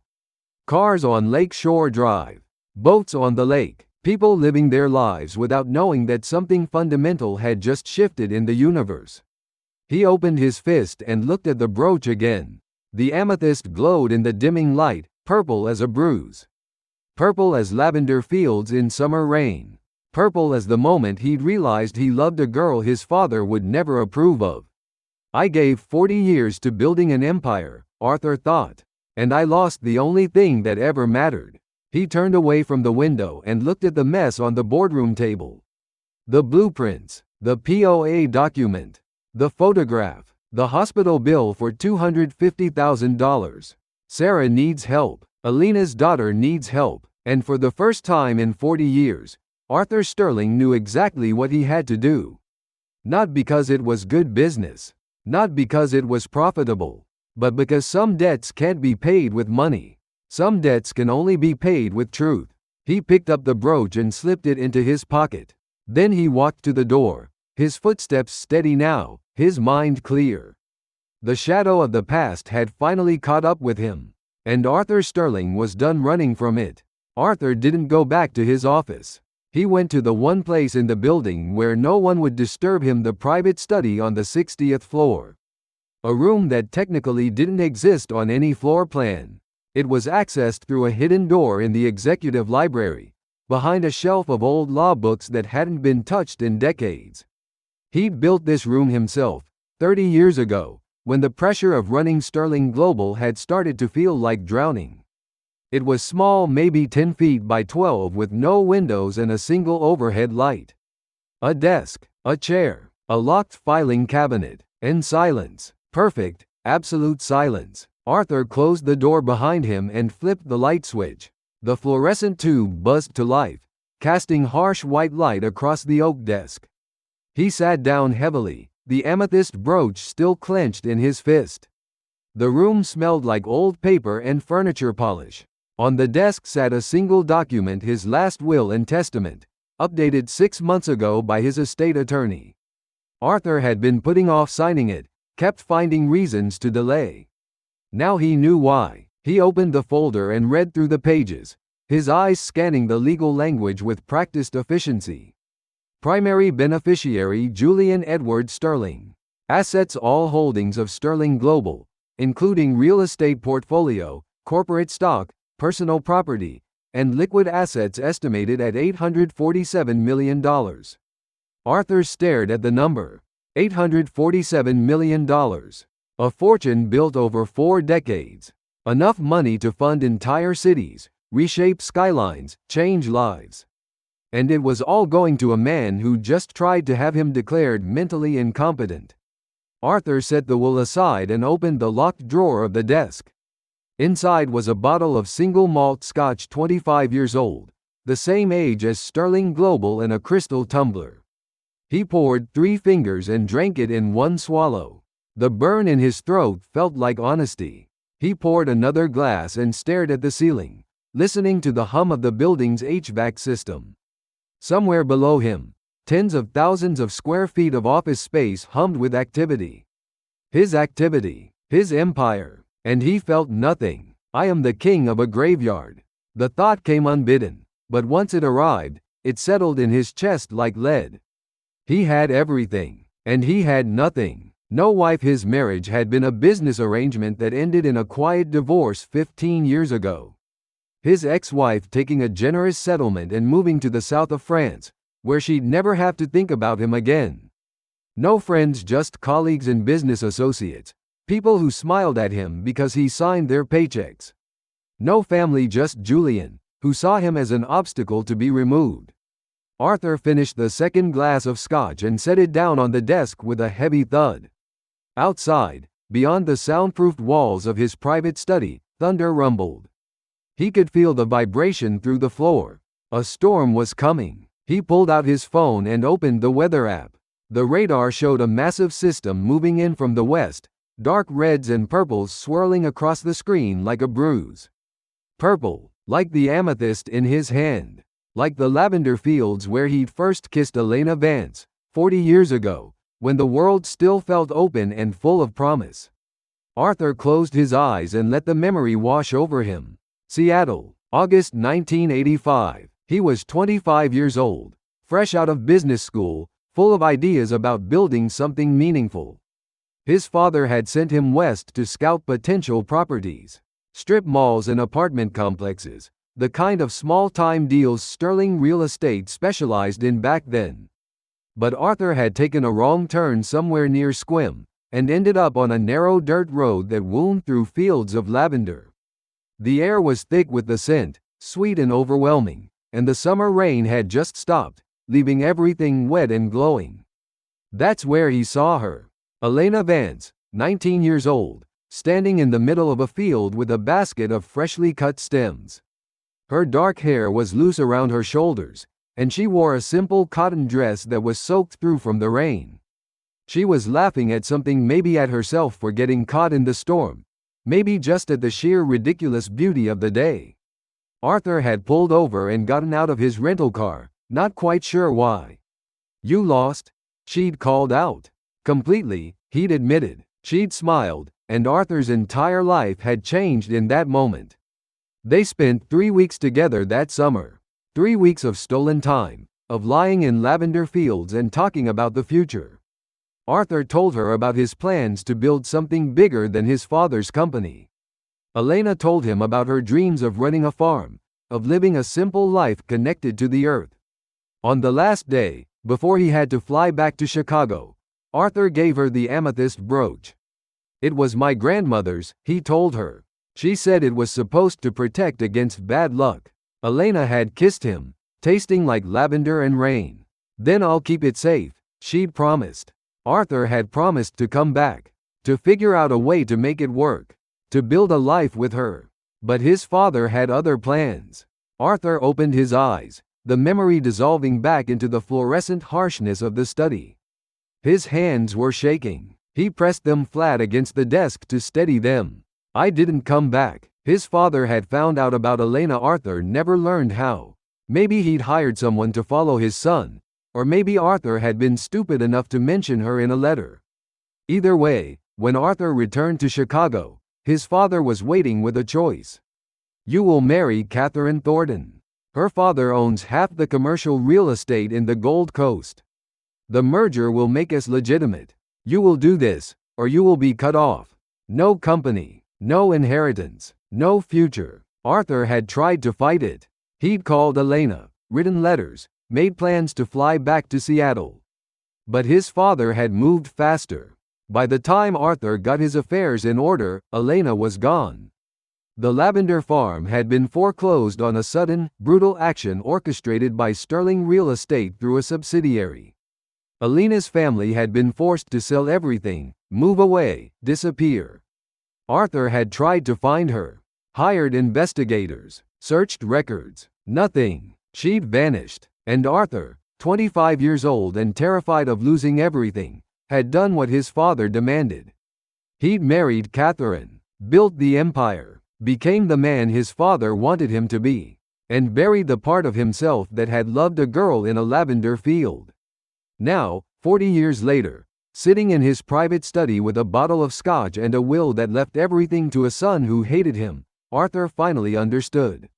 Cars on Lake Shore Drive, boats on the lake, People living their lives without knowing that something fundamental had just shifted in the universe. He opened his fist and looked at the brooch again. The amethyst glowed in the dimming light, purple as a bruise. Purple as lavender fields in summer rain. Purple as the moment he'd realized he loved a girl his father would never approve of. I gave 40 years to building an empire, Arthur thought. And I lost the only thing that ever mattered. He turned away from the window and looked at the mess on the boardroom table. The blueprints, the POA document, the photograph, the hospital bill for $250,000. Sarah needs help. Elena's daughter needs help. And for the first time in 40 years, Arthur Sterling knew exactly what he had to do. Not because it was good business. Not because it was profitable. But because some debts can't be paid with money. Some debts can only be paid with truth. He picked up the brooch and slipped it into his pocket. Then he walked to the door, his footsteps steady now, his mind clear. The shadow of the past had finally caught up with him, and Arthur Sterling was done running from it. Arthur didn't go back to his office. He went to the one place in the building where no one would disturb him, the private study on the 60th floor. A room that technically didn't exist on any floor plan. It was accessed through a hidden door in the executive library, behind a shelf of old law books that hadn't been touched in decades. He'd built this room himself, 30 years ago, when the pressure of running Sterling Global had started to feel like drowning. It was small, maybe 10 feet by 12, with no windows and a single overhead light. A desk, a chair, a locked filing cabinet, and silence. Perfect, absolute silence. Arthur closed the door behind him and flipped the light switch. The fluorescent tube buzzed to life, casting harsh white light across the oak desk. He sat down heavily, the amethyst brooch still clenched in his fist. The room smelled like old paper and furniture polish. On the desk sat a single document, his last will and testament, updated 6 months ago by his estate attorney. Arthur had been putting off signing it, kept finding reasons to delay. Now he knew why. He opened the folder and read through the pages, his eyes scanning the legal language with practiced efficiency. Primary beneficiary Julian Edward Sterling. Assets all holdings of Sterling Global, including real estate portfolio, corporate stock, personal property, and liquid assets estimated at $847 million. Arthur stared at the number. $847 million. A fortune built over 4 decades. Enough money to fund entire cities, reshape skylines, change lives. And it was all going to a man who just tried to have him declared mentally incompetent. Arthur set the will aside and opened the locked drawer of the desk. Inside was a bottle of single malt scotch 25 years old, the same age as Sterling Global, and a crystal tumbler. He poured 3 fingers and drank it in one swallow. The burn in his throat felt like honesty. He poured another glass and stared at the ceiling, listening to the hum of the building's HVAC system. Somewhere below him, tens of thousands of square feet of office space hummed with activity. His empire. And he felt nothing. I am the king of a graveyard. The thought came unbidden, but once it arrived, it settled in his chest like lead. He had everything, and he had nothing. No wife. His marriage had been a business arrangement that ended in a quiet divorce 15 years ago. His ex-wife taking a generous settlement and moving to the south of France, where she'd never have to think about him again. No friends, just colleagues and business associates, people who smiled at him because he signed their paychecks. No family, just Julian, who saw him as an obstacle to be removed. Arthur finished the second glass of scotch and set it down on the desk with a heavy thud. Outside, beyond the soundproofed walls of his private study, thunder rumbled. He could feel the vibration through the floor. A storm was coming. He pulled out his phone and opened the weather app. The radar showed a massive system moving in from the west, dark reds and purples swirling across the screen like a bruise. Purple, like the amethyst in his hand. Like the lavender fields where he'd first kissed Elena Vance, 40 years ago, when the world still felt open and full of promise. Arthur closed his eyes and let the memory wash over him. Seattle, August 1985. He was 25 years old, fresh out of business school, full of ideas about building something meaningful. His father had sent him west to scout potential properties, strip malls and apartment complexes, the kind of small-time deals Sterling Real Estate specialized in back then. But Arthur had taken a wrong turn somewhere near Squim, and ended up on a narrow dirt road that wound through fields of lavender. The air was thick with the scent, sweet and overwhelming, and the summer rain had just stopped, leaving everything wet and glowing. That's where he saw her, Elena Vance, 19 years old, standing in the middle of a field with a basket of freshly cut stems. Her dark hair was loose around her shoulders, and she wore a simple cotton dress that was soaked through from the rain. She was laughing at something, maybe at herself for getting caught in the storm, maybe just at the sheer ridiculous beauty of the day. Arthur had pulled over and gotten out of his rental car, not quite sure why. "You lost?" she'd called out. "Completely," he'd admitted. She'd smiled, and Arthur's entire life had changed in that moment. They spent 3 weeks together that summer. 3 weeks of stolen time, of lying in lavender fields and talking about the future. Arthur told her about his plans to build something bigger than his father's company. Elena told him about her dreams of running a farm, of living a simple life connected to the earth. On the last day, before he had to fly back to Chicago, Arthur gave her the amethyst brooch. "It was my grandmother's," he told her. "She said it was supposed to protect against bad luck." Elena had kissed him, tasting like lavender and rain. "Then I'll keep it safe," she'd promised. Arthur had promised to come back, to figure out a way to make it work, to build a life with her. But his father had other plans. Arthur opened his eyes, the memory dissolving back into the fluorescent harshness of the study. His hands were shaking. He pressed them flat against the desk to steady them. "I didn't come back." His father had found out about Elena. Arthur never learned how. Maybe he'd hired someone to follow his son, or maybe Arthur had been stupid enough to mention her in a letter. Either way, when Arthur returned to Chicago, his father was waiting with a choice. "You will marry Catherine Thornton. Her father owns half the commercial real estate in the Gold Coast. The merger will make us legitimate. You will do this, or you will be cut off. No company, no inheritance, no future." Arthur had tried to fight it. He'd called Elena, written letters, made plans to fly back to Seattle. But his father had moved faster. By the time Arthur got his affairs in order, Elena was gone. The lavender farm had been foreclosed on, a sudden, brutal action orchestrated by Sterling Real Estate through a subsidiary. Elena's family had been forced to sell everything, move away, disappear. Arthur had tried to find her, hired investigators, searched records. Nothing. She'd vanished. And Arthur, 25 years old and terrified of losing everything, had done what his father demanded. He'd married Catherine, built the empire, became the man his father wanted him to be, and buried the part of himself that had loved a girl in a lavender field. Now, 40 years later, sitting in his private study with a bottle of scotch and a will that left everything to a son who hated him, Arthur finally understood.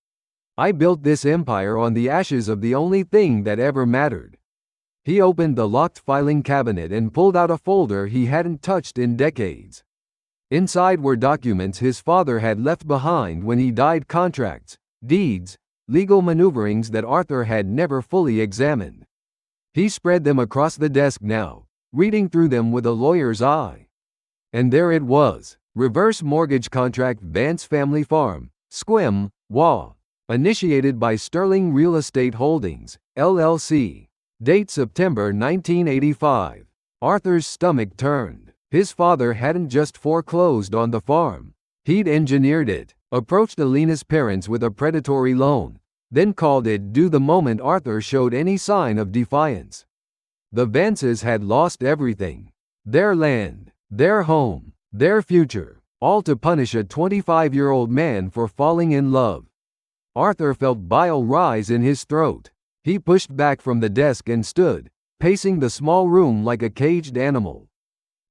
"I built this empire on the ashes of the only thing that ever mattered." He opened the locked filing cabinet and pulled out a folder he hadn't touched in decades. Inside were documents his father had left behind when he died, contracts, deeds, legal maneuverings that Arthur had never fully examined. He spread them across the desk now, reading through them with a lawyer's eye. And there it was, reverse mortgage contract, Vance Family Farm, Squim, WA. Initiated by Sterling Real Estate Holdings, LLC. Date September 1985. Arthur's stomach turned. His father hadn't just foreclosed on the farm. He'd engineered it, approached Elena's parents with a predatory loan, then called it due the moment Arthur showed any sign of defiance. The Vances had lost everything. Their land, their home, their future, all to punish a 25-year-old man for falling in love. Arthur felt bile rise in his throat. He pushed back from the desk and stood, pacing the small room like a caged animal.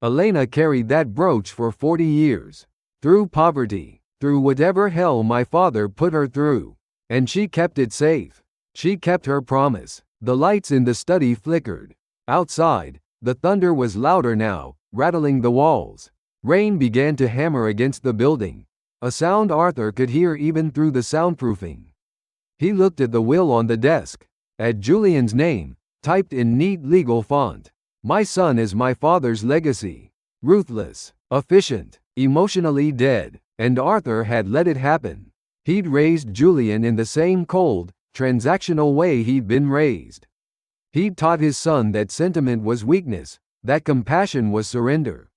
Elena carried that brooch for 40 years. Through poverty, through whatever hell my father put her through. And she kept it safe. She kept her promise. The lights in the study flickered. Outside, the thunder was louder now, rattling the walls. Rain began to hammer against the building, a sound Arthur could hear even through the soundproofing. He looked at the will on the desk, at Julian's name, typed in neat legal font. My son is my father's legacy. Ruthless, efficient, emotionally dead, and Arthur had let it happen. He'd raised Julian in the same cold, transactional way he'd been raised. He'd taught his son that sentiment was weakness, that compassion was surrender.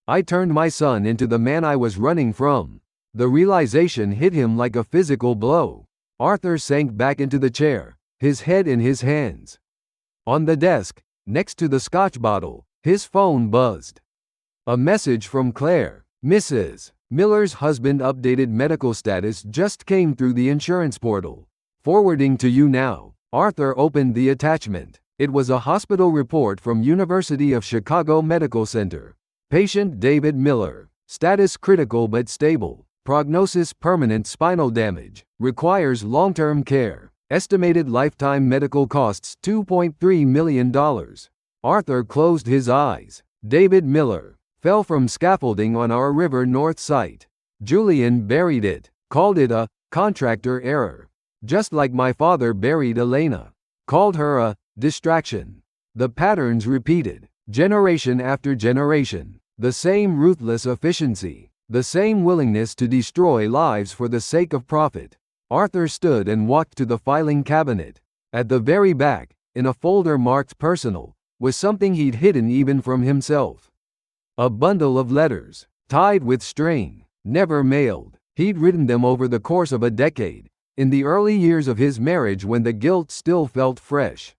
I turned my son into the man I was running from. The realization hit him like a physical blow. Arthur sank back into the chair, his head in his hands. On the desk, next to the scotch bottle, his phone buzzed. A message from Claire. Mrs. Miller's husband updated medical status just came through the insurance portal. Forwarding to you now. Arthur opened the attachment. It was a hospital report from University of Chicago Medical Center. Patient David Miller. Status critical but stable. Prognosis permanent spinal damage. Requires long-term care. Estimated lifetime medical costs $2.3 million. Arthur closed his eyes. David Miller fell from scaffolding on our River North site. Julian buried it, called it a contractor error. Just like my father buried Elena. Called her a distraction. The patterns repeated, generation after generation. The same ruthless efficiency. The same willingness to destroy lives for the sake of profit. Arthur stood and walked to the filing cabinet. At the very back, in a folder marked personal, was something he'd hidden even from himself. A bundle of letters, tied with string, never mailed. He'd written them over the course of a decade, in the early years of his marriage when the guilt still felt fresh.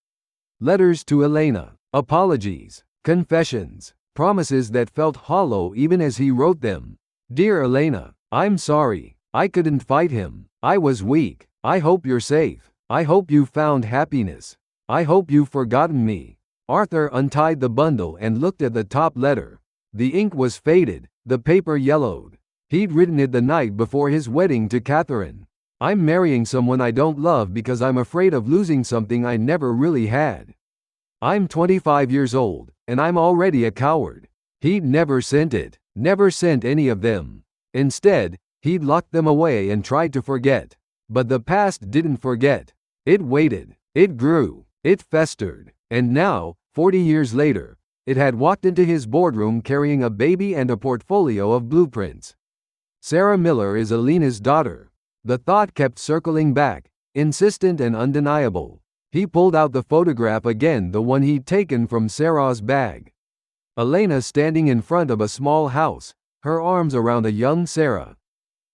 Letters to Elena, apologies, confessions, promises that felt hollow even as he wrote them. Dear Elena, I'm sorry. I couldn't fight him. I was weak. I hope you're safe. I hope you found happiness. I hope you've forgotten me. Arthur untied the bundle and looked at the top letter. The ink was faded, the paper yellowed. He'd written it the night before his wedding to Catherine. I'm marrying someone I don't love because I'm afraid of losing something I never really had. I'm 25 years old, and I'm already a coward. He'd never sent it, never sent any of them. Instead, he'd locked them away and tried to forget. But the past didn't forget. It waited, it grew, it festered, and now, 40 years later, it had walked into his boardroom carrying a baby and a portfolio of blueprints. Sarah Miller is Elena's daughter. The thought kept circling back, insistent and undeniable. He pulled out the photograph again, the one he'd taken from Sarah's bag. Elena standing in front of a small house, her arms around a young Sarah.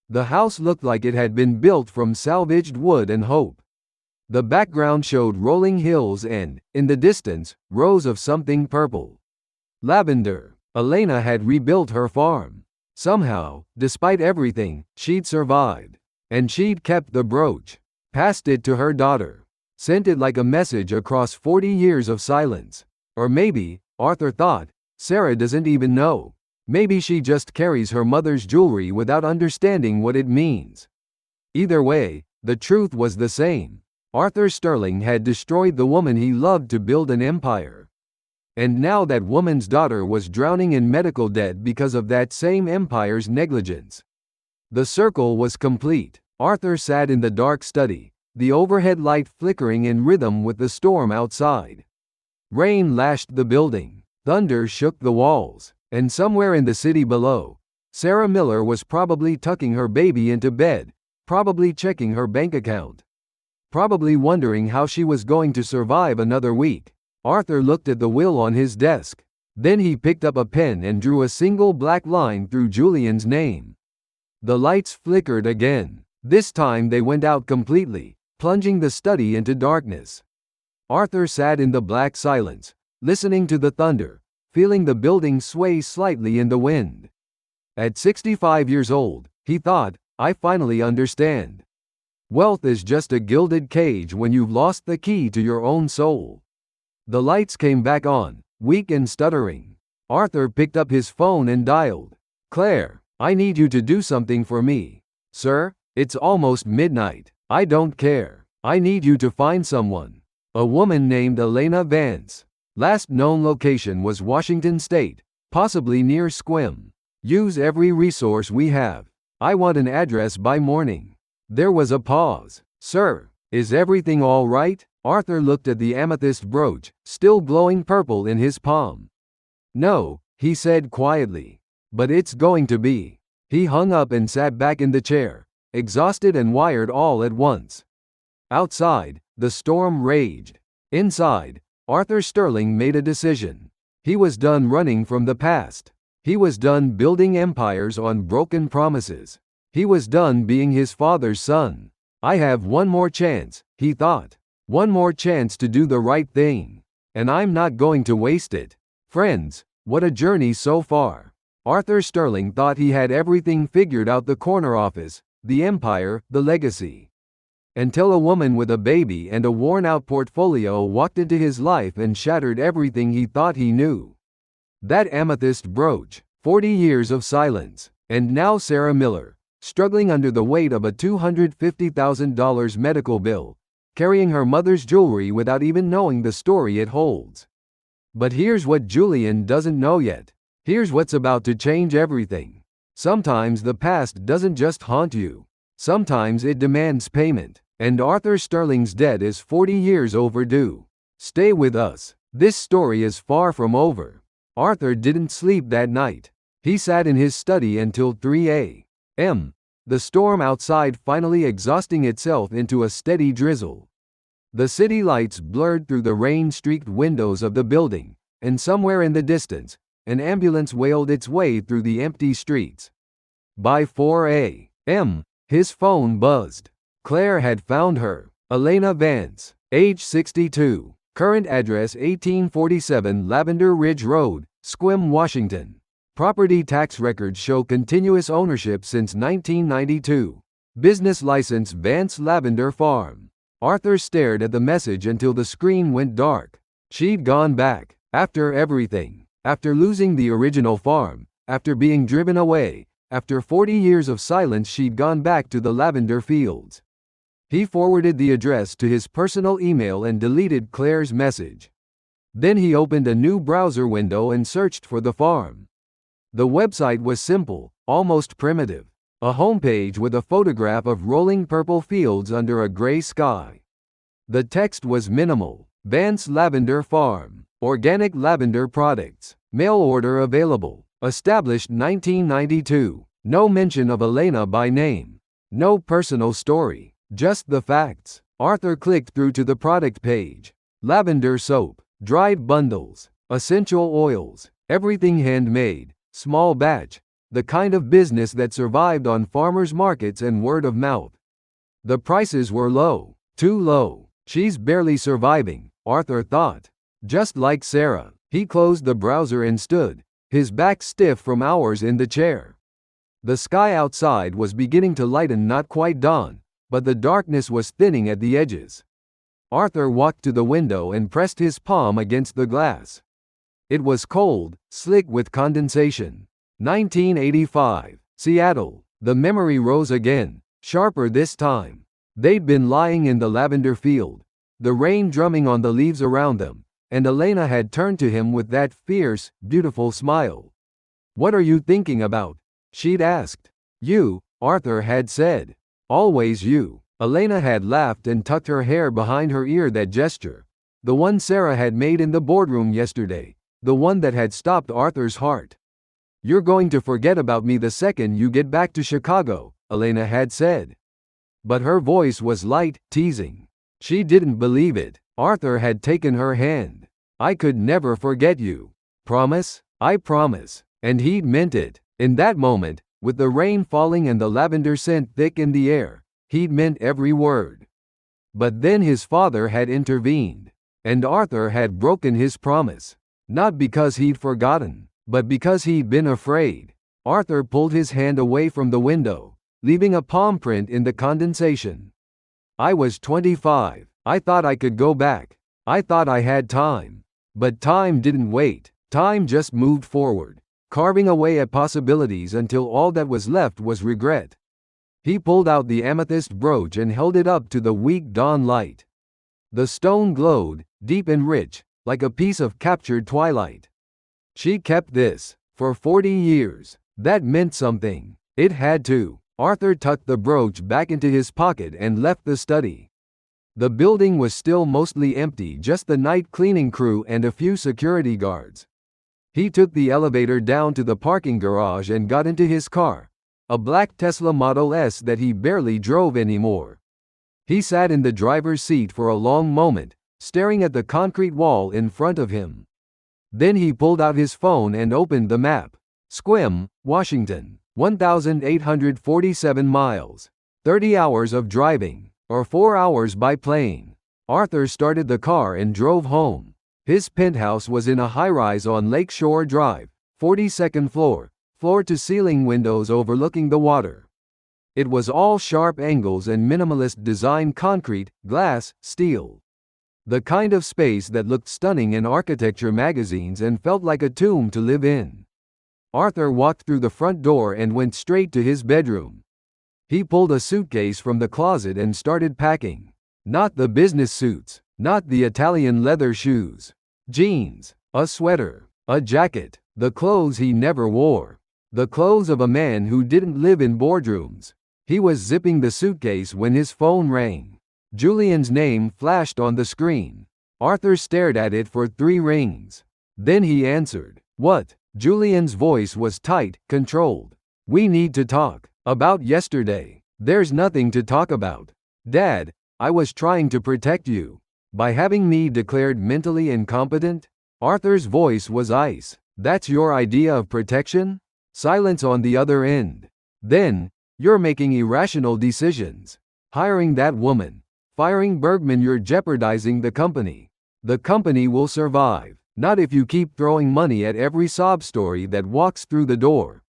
The house looked like it had been built from salvaged wood and hope. The background showed rolling hills and, in the distance, rows of something purple. Lavender. Elena had rebuilt her farm. Somehow, despite everything, she'd survived. And she'd kept the brooch. Passed it to her daughter. Sent it like a message across 40 years of silence. Or maybe, Arthur thought, Sarah doesn't even know. Maybe she just carries her mother's jewelry without understanding what it means. Either way, the truth was the same. Arthur Sterling had destroyed the woman he loved to build an empire. And now that woman's daughter was drowning in medical debt because of that same empire's negligence. The circle was complete. Arthur sat in the dark study, the overhead light flickering in rhythm with the storm outside. Rain lashed the building. Thunder shook the walls. And somewhere in the city below, Sarah Miller was probably tucking her baby into bed, probably checking her bank account, probably wondering how she was going to survive another week. Arthur looked at the will on his desk. Then he picked up a pen and drew a single black line through Julian's name. The lights flickered again. This time they went out completely, plunging the study into darkness. Arthur sat in the black silence, listening to the thunder, feeling the building sway slightly in the wind. At 65 years old, he thought, I finally understand. Wealth is just a gilded cage when you've lost the key to your own soul. The lights came back on, weak and stuttering. Arthur picked up his phone and dialed. Claire, I need you to do something for me. Sir, it's almost midnight. I don't care. I need you to find someone. A woman named Elena Vance. Last known location was Washington State, possibly near Squim. Use every resource we have. I want an address by morning. There was a pause. Sir, is everything all right? Arthur looked at the amethyst brooch, still glowing purple in his palm. No, he said quietly. But it's going to be. He hung up and sat back in the chair, exhausted and wired all at once. Outside, the storm raged. Inside, Arthur Sterling made a decision. He was done running from the past. He was done building empires on broken promises. He was done being his father's son. I have one more chance, he thought. One more chance to do the right thing. And I'm not going to waste it. Friends, what a journey so far. Arthur Sterling thought he had everything figured out: the corner office, the empire, the legacy. Until a woman with a baby and a worn-out portfolio walked into his life and shattered everything he thought he knew. That amethyst brooch, 40 years of silence, and now Sarah Miller, struggling under the weight of a $250,000 medical bill, carrying her mother's jewelry without even knowing the story it holds. But here's what Julian doesn't know yet. Here's what's about to change everything. Sometimes the past doesn't just haunt you. Sometimes it demands payment. And Arthur Sterling's debt is 40 years overdue. Stay with us. This story is far from over. Arthur didn't sleep that night. He sat in his study until 3 a.m., the storm outside finally exhausting itself into a steady drizzle. The city lights blurred through the rain-streaked windows of the building, and somewhere in the distance, an ambulance wailed its way through the empty streets. By 4 a.m., his phone buzzed. Claire had found her. Elena Vance, age 62, current address 1847 Lavender Ridge Road, Squim, Washington. Property tax records show continuous ownership since 1992. Business license Vance Lavender Farm. Arthur stared at the message until the screen went dark. She'd gone back. After everything. After losing the original farm. After being driven away. After 40 years of silence, she'd gone back to the lavender fields. He forwarded the address to his personal email and deleted Claire's message. Then he opened a new browser window and searched for the farm. The website was simple, almost primitive. A homepage with a photograph of rolling purple fields under a gray sky. The text was minimal. Vance Lavender Farm. Organic lavender products. Mail order available. Established 1992. No mention of Elena by name. No personal story. Just the facts. Arthur clicked through to the product page. Lavender soap, dried bundles, essential oils, everything handmade, small batch, the kind of business that survived on farmers markets and word of mouth. The prices were low, too low. She's barely surviving, Arthur thought. Just like Sarah. He closed the browser and stood, his back stiff from hours in the chair. The sky outside was beginning to lighten, not quite dawn, but the darkness was thinning at the edges. Arthur walked to the window and pressed his palm against the glass. It was cold, slick with condensation. 1985, Seattle. The memory rose again, sharper this time. They'd been lying in the lavender field, the rain drumming on the leaves around them, and Elena had turned to him with that fierce, beautiful smile. "What are you thinking about?" she'd asked. "You," Arthur had said. "Always you." Elena had laughed and tucked her hair behind her ear. That gesture. The one Sarah had made in the boardroom yesterday. The one that had stopped Arthur's heart. "You're going to forget about me the second you get back to Chicago," Elena had said. But her voice was light, teasing. She didn't believe it. Arthur had taken her hand. "I could never forget you. Promise?" "I promise." And he'd meant it. In that moment, with the rain falling and the lavender scent thick in the air, he'd meant every word. But then his father had intervened. And Arthur had broken his promise. Not because he'd forgotten, but because he'd been afraid. Arthur pulled his hand away from the window, leaving a palm print in the condensation. "I was 25. I thought I could go back. I thought I had time. But time didn't wait. Time just moved forward, carving away at possibilities until all that was left was regret." He pulled out the amethyst brooch and held it up to the weak dawn light. The stone glowed, deep and rich, like a piece of captured twilight. She kept this for 40 years. That meant something. It had to. Arthur tucked the brooch back into his pocket and left the study. The building was still mostly empty, just the night cleaning crew and a few security guards. He took the elevator down to the parking garage and got into his car, a black Tesla Model S that he barely drove anymore. He sat in the driver's seat for a long moment, staring at the concrete wall in front of him. Then he pulled out his phone and opened the map. Sequim, Washington, 1,847 miles, 30 hours of driving, or 4 hours by plane. Arthur started the car and drove home. His penthouse was in a high-rise on Lakeshore Drive, 42nd floor, floor-to-ceiling windows overlooking the water. It was all sharp angles and minimalist design: concrete, glass, steel. The kind of space that looked stunning in architecture magazines and felt like a tomb to live in. Arthur walked through the front door and went straight to his bedroom. He pulled a suitcase from the closet and started packing. Not the business suits, not the Italian leather shoes. Jeans, a sweater, a jacket, the clothes he never wore. The clothes of a man who didn't live in boardrooms. He was zipping the suitcase when his phone rang. Julian's name flashed on the screen. Arthur stared at it for 3 rings. Then he answered. "What?" Julian's voice was tight, controlled. "We need to talk. About yesterday." "There's nothing to talk about. Dad, I was trying to protect you. By having me declared mentally incompetent?" Arthur's voice was ice. "That's your idea of protection?" Silence on the other end. "Then, you're making irrational decisions. Hiring that woman. Firing Bergman. You're jeopardizing the company. The company will survive. Not if you keep throwing money at every sob story that walks through the door."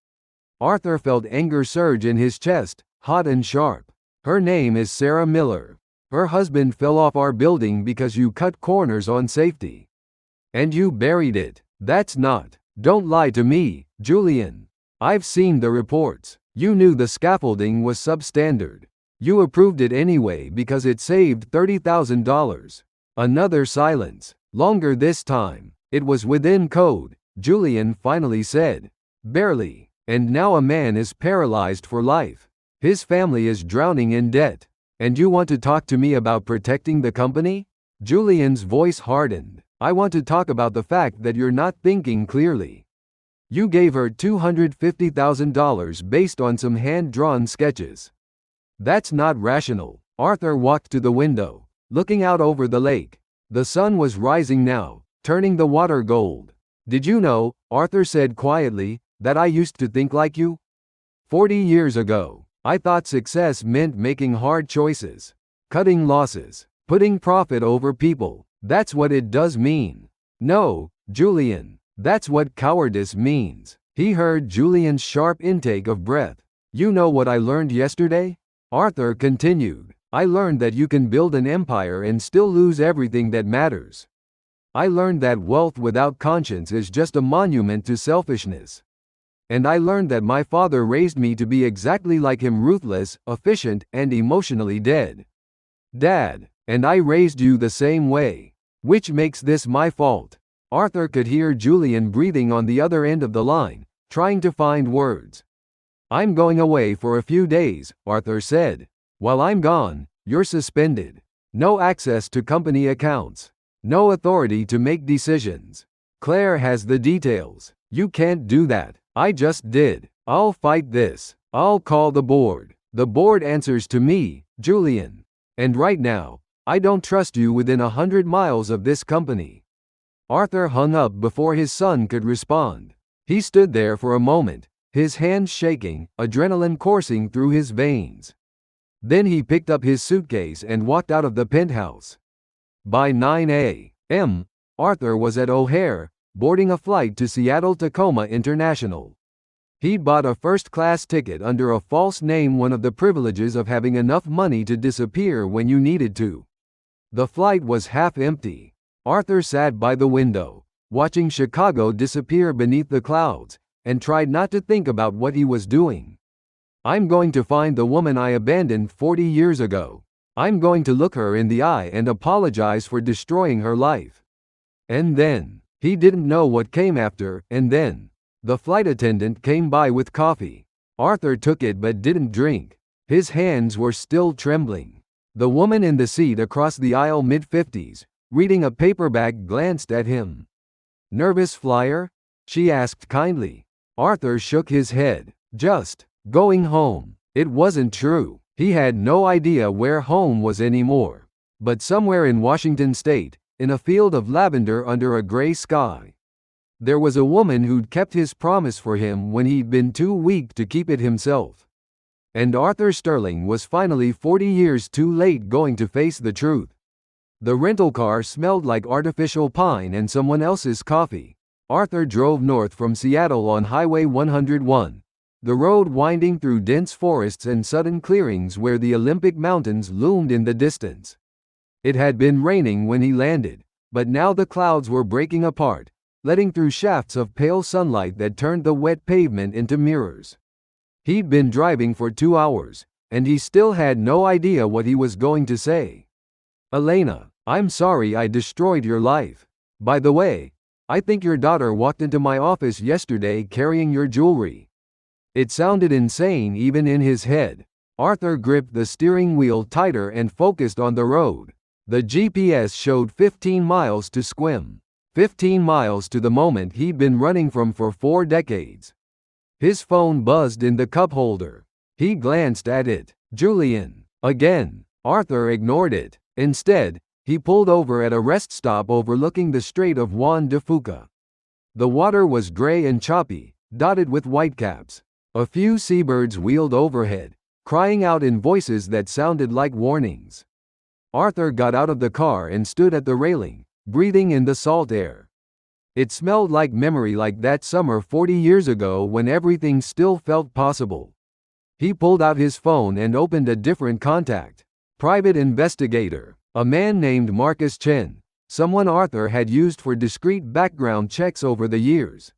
Arthur felt anger surge in his chest, hot and sharp. "Her name is Sarah Miller. Her husband fell off our building because you cut corners on safety. And you buried it. That's not. Don't lie to me, Julian. I've seen the reports. You knew the scaffolding was substandard. You approved it anyway because it saved $30,000. Another silence. Longer this time. "It was within code," Julian finally said. "Barely. And now a man is paralyzed for life. His family is drowning in debt. And you want to talk to me about protecting the company?" Julian's voice hardened. "I want to talk about the fact that you're not thinking clearly. You gave her $250,000 based on some hand-drawn sketches. That's not rational." Arthur walked to the window, looking out over the lake. The sun was rising now, turning the water gold. "Did you know," Arthur said quietly, "that I used to think like you? 40 years ago, I thought success meant making hard choices, cutting losses, putting profit over people. That's what it does mean." "No, Julian. That's what cowardice means." He heard Julian's sharp intake of breath. "You know what I learned yesterday?" Arthur continued. "I learned that you can build an empire and still lose everything that matters. I learned that wealth without conscience is just a monument to selfishness. And I learned that my father raised me to be exactly like him: ruthless, efficient, and emotionally dead. Dad, and I raised you the same way. Which makes this my fault." Arthur could hear Julian breathing on the other end of the line, trying to find words. "I'm going away for a few days," Arthur said. "While I'm gone, you're suspended. No access to company accounts. No authority to make decisions. Claire has the details. You can't do that. I just did. I'll fight this. I'll call the board. The board answers to me, Julian. And right now, I don't trust you within 100 miles of this company." Arthur hung up before his son could respond. He stood there for a moment, his hands shaking, adrenaline coursing through his veins. Then he picked up his suitcase and walked out of the penthouse. By 9 a.m., Arthur was at O'Hare, boarding a flight to Seattle-Tacoma International. He'd bought a first-class ticket under a false name, one of the privileges of having enough money to disappear when you needed to. The flight was half empty. Arthur sat by the window, watching Chicago disappear beneath the clouds, and tried not to think about what he was doing. I'm going to find the woman I abandoned 40 years ago. I'm going to look her in the eye and apologize for destroying her life." And then, he didn't know what came after, and then, the flight attendant came by with coffee. Arthur took it but didn't drink. His hands were still trembling. The woman in the seat across the aisle, mid-50s, reading a paperback, glanced at him. "Nervous flyer?" she asked kindly. Arthur shook his head. "Just going home." It wasn't true. He had no idea where home was anymore. But somewhere in Washington state, in a field of lavender under a gray sky. There was a woman who'd kept his promise for him when he'd been too weak to keep it himself. And Arthur Sterling was finally 40 years too late going to face the truth. The rental car smelled like artificial pine and someone else's coffee. Arthur drove north from Seattle on Highway 101, the road winding through dense forests and sudden clearings where the Olympic Mountains loomed in the distance. It had been raining when he landed, but now the clouds were breaking apart, letting through shafts of pale sunlight that turned the wet pavement into mirrors. He'd been driving for 2 hours, and he still had no idea what he was going to say. "Elena, I'm sorry I destroyed your life. By the way, I think your daughter walked into my office yesterday carrying your jewelry." It sounded insane even in his head. Arthur gripped the steering wheel tighter and focused on the road. The GPS showed 15 miles to Squim. 15 miles to the moment he'd been running from for 4 decades. His phone buzzed in the cup holder. He glanced at it. Julian. Again. Arthur ignored it. Instead, he pulled over at a rest stop overlooking the Strait of Juan de Fuca. The water was gray and choppy, dotted with whitecaps. A few seabirds wheeled overhead, crying out in voices that sounded like warnings. Arthur got out of the car and stood at the railing, breathing in the salt air. It smelled like memory, like that summer 40 years ago when everything still felt possible. He pulled out his phone and opened a different contact. Private investigator. A man named Marcus Chen, someone Arthur had used for discreet background checks over the years.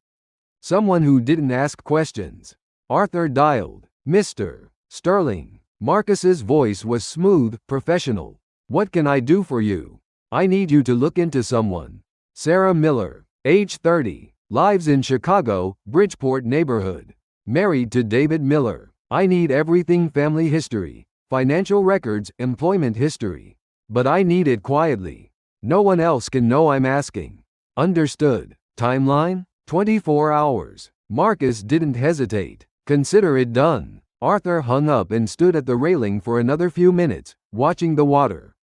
Someone who didn't ask questions. Arthur dialed. "Mr. Sterling." Marcus's voice was smooth, professional. "What can I do for you?" "I need you to look into someone. Sarah Miller, age 30, lives in Chicago, Bridgeport neighborhood. Married to David Miller. I need everything: family history, financial records, employment history. But I need it quietly. No one else can know I'm asking." "Understood. Timeline? 24 hours. Marcus didn't hesitate. "Consider it done." Arthur hung up and stood at the railing for another few minutes, watching the water.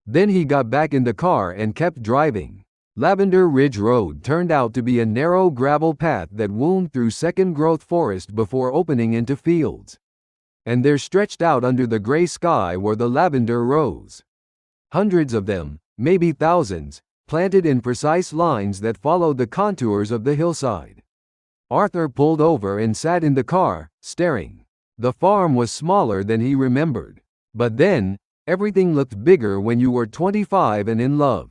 Then he got back in the car and kept driving. Lavender Ridge Road turned out to be a narrow gravel path that wound through second-growth forest before opening into fields. And there, stretched out under the gray sky, were the lavender rows. Hundreds of them, maybe thousands, planted in precise lines that followed the contours of the hillside. Arthur pulled over and sat in the car, staring. The farm was smaller than he remembered. But then, everything looked bigger when you were 25 and in love.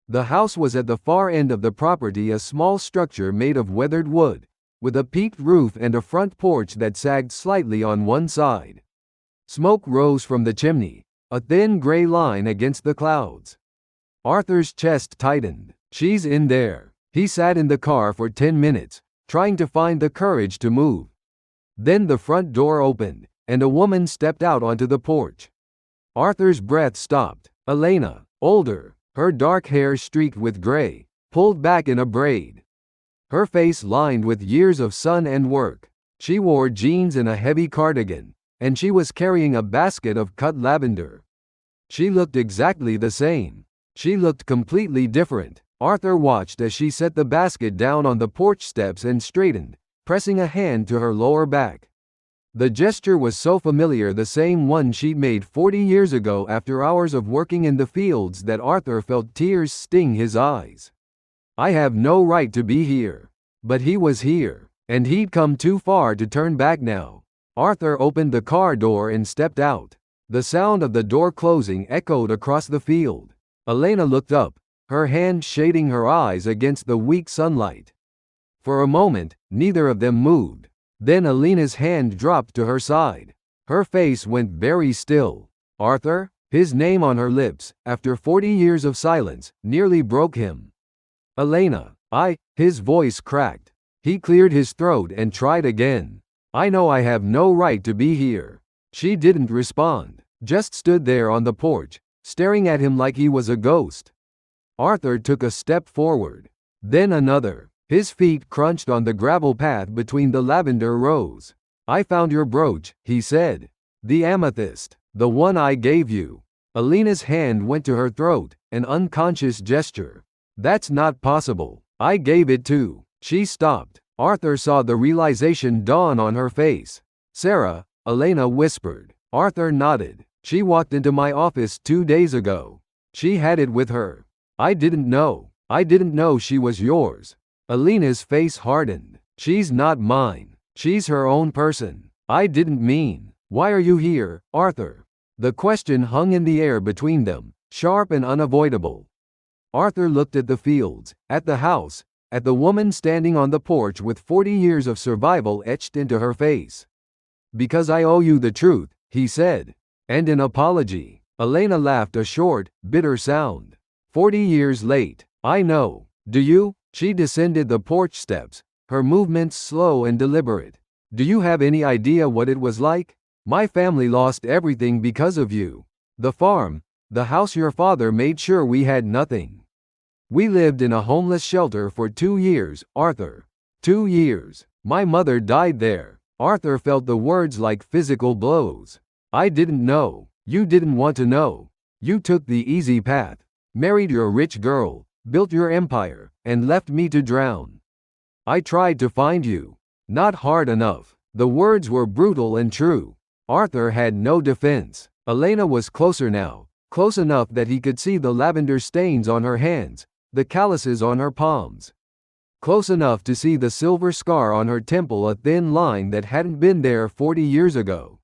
The house was at the far end of the property, a small structure made of weathered wood, with a peaked roof and a front porch that sagged slightly on one side. Smoke rose from the chimney, a thin gray line against the clouds. Arthur's chest tightened. "She's in there." He sat in the car for 10 minutes, trying to find the courage to move. Then the front door opened, and a woman stepped out onto the porch. Arthur's breath stopped. Elena, older, her dark hair streaked with gray, pulled back in a braid. Her face lined with years of sun and work. She wore jeans and a heavy cardigan, and she was carrying a basket of cut lavender. She looked exactly the same. She looked completely different. Arthur watched as she set the basket down on the porch steps and straightened, pressing a hand to her lower back. The gesture was so familiar, the same one she'd made 40 years ago after hours of working in the fields, that Arthur felt tears sting his eyes. I have no right to be here. But he was here, and he'd come too far to turn back now. Arthur opened the car door and stepped out. The sound of the door closing echoed across the field. Elena looked up, her hand shading her eyes against the weak sunlight. For a moment, neither of them moved. Then Elena's hand dropped to her side. Her face went very still. Arthur, his name on her lips, after 40 years of silence, nearly broke him. Elena, his voice cracked. He cleared his throat and tried again. I know I have no right to be here. She didn't respond, just stood there on the porch, staring at him like he was a ghost. Arthur took a step forward. Then another. His feet crunched on the gravel path between the lavender rows. I found your brooch, he said. The amethyst. The one I gave you. Elena's hand went to her throat, an unconscious gesture. That's not possible. I gave it to. She stopped. Arthur saw the realization dawn on her face. Sarah, Elena whispered. Arthur nodded. She walked into my office 2 days ago. She had it with her. I didn't know. I didn't know she was yours. Elena's face hardened. She's not mine. She's her own person. I didn't mean. Why are you here, Arthur? The question hung in the air between them, sharp and unavoidable. Arthur looked at the fields, at the house, at the woman standing on the porch with 40 years of survival etched into her face. Because I owe you the truth, he said. And an apology. Elena laughed a short, bitter sound. 40 years late. I know. Do you? She descended the porch steps, her movements slow and deliberate. Do you have any idea what it was like? My family lost everything because of you. The farm, the house, your father made sure we had nothing. We lived in a homeless shelter for 2 years, Arthur. 2 years. My mother died there. Arthur felt the words like physical blows. I didn't know. You didn't want to know. You took the easy path. Married your rich girl, built your empire, and left me to drown. I tried to find you. Not hard enough. The words were brutal and true. Arthur had no defense. Elena was closer now, close enough that he could see the lavender stains on her hands, the calluses on her palms. Close enough to see the silver scar on her temple, a thin line that hadn't been there 40 years ago.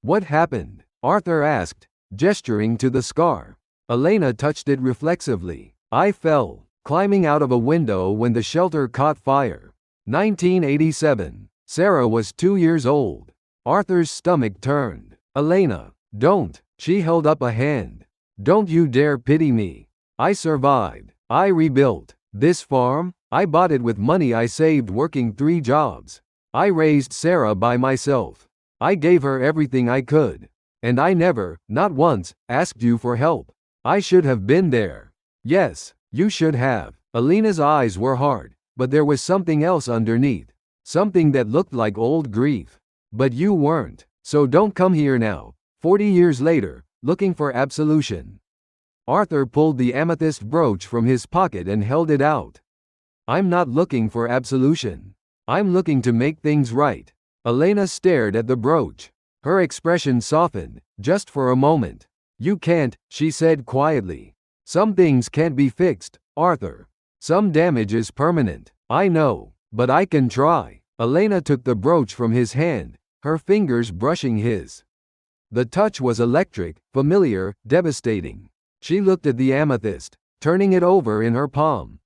What happened? Arthur asked, gesturing to the scar. Elena touched it reflexively. I fell, climbing out of a window when the shelter caught fire. 1987. Sarah was 2 years old. Arthur's stomach turned. Elena, don't. She held up a hand. Don't you dare pity me. I survived. I rebuilt. This farm? I bought it with money I saved working 3 jobs. I raised Sarah by myself. I gave her everything I could. And I never, not once, asked you for help. I should have been there. Yes, you should have. Elena's eyes were hard, but there was something else underneath. Something that looked like old grief. But you weren't. So don't come here now, 40 years later, looking for absolution. Arthur pulled the amethyst brooch from his pocket and held it out. I'm not looking for absolution. I'm looking to make things right. Elena stared at the brooch. Her expression softened, just for a moment. You can't, she said quietly. Some things can't be fixed, Arthur. Some damage is permanent. I know, but I can try. Elena took the brooch from his hand, her fingers brushing his. The touch was electric, familiar, devastating. She looked at the amethyst, turning it over in her palm.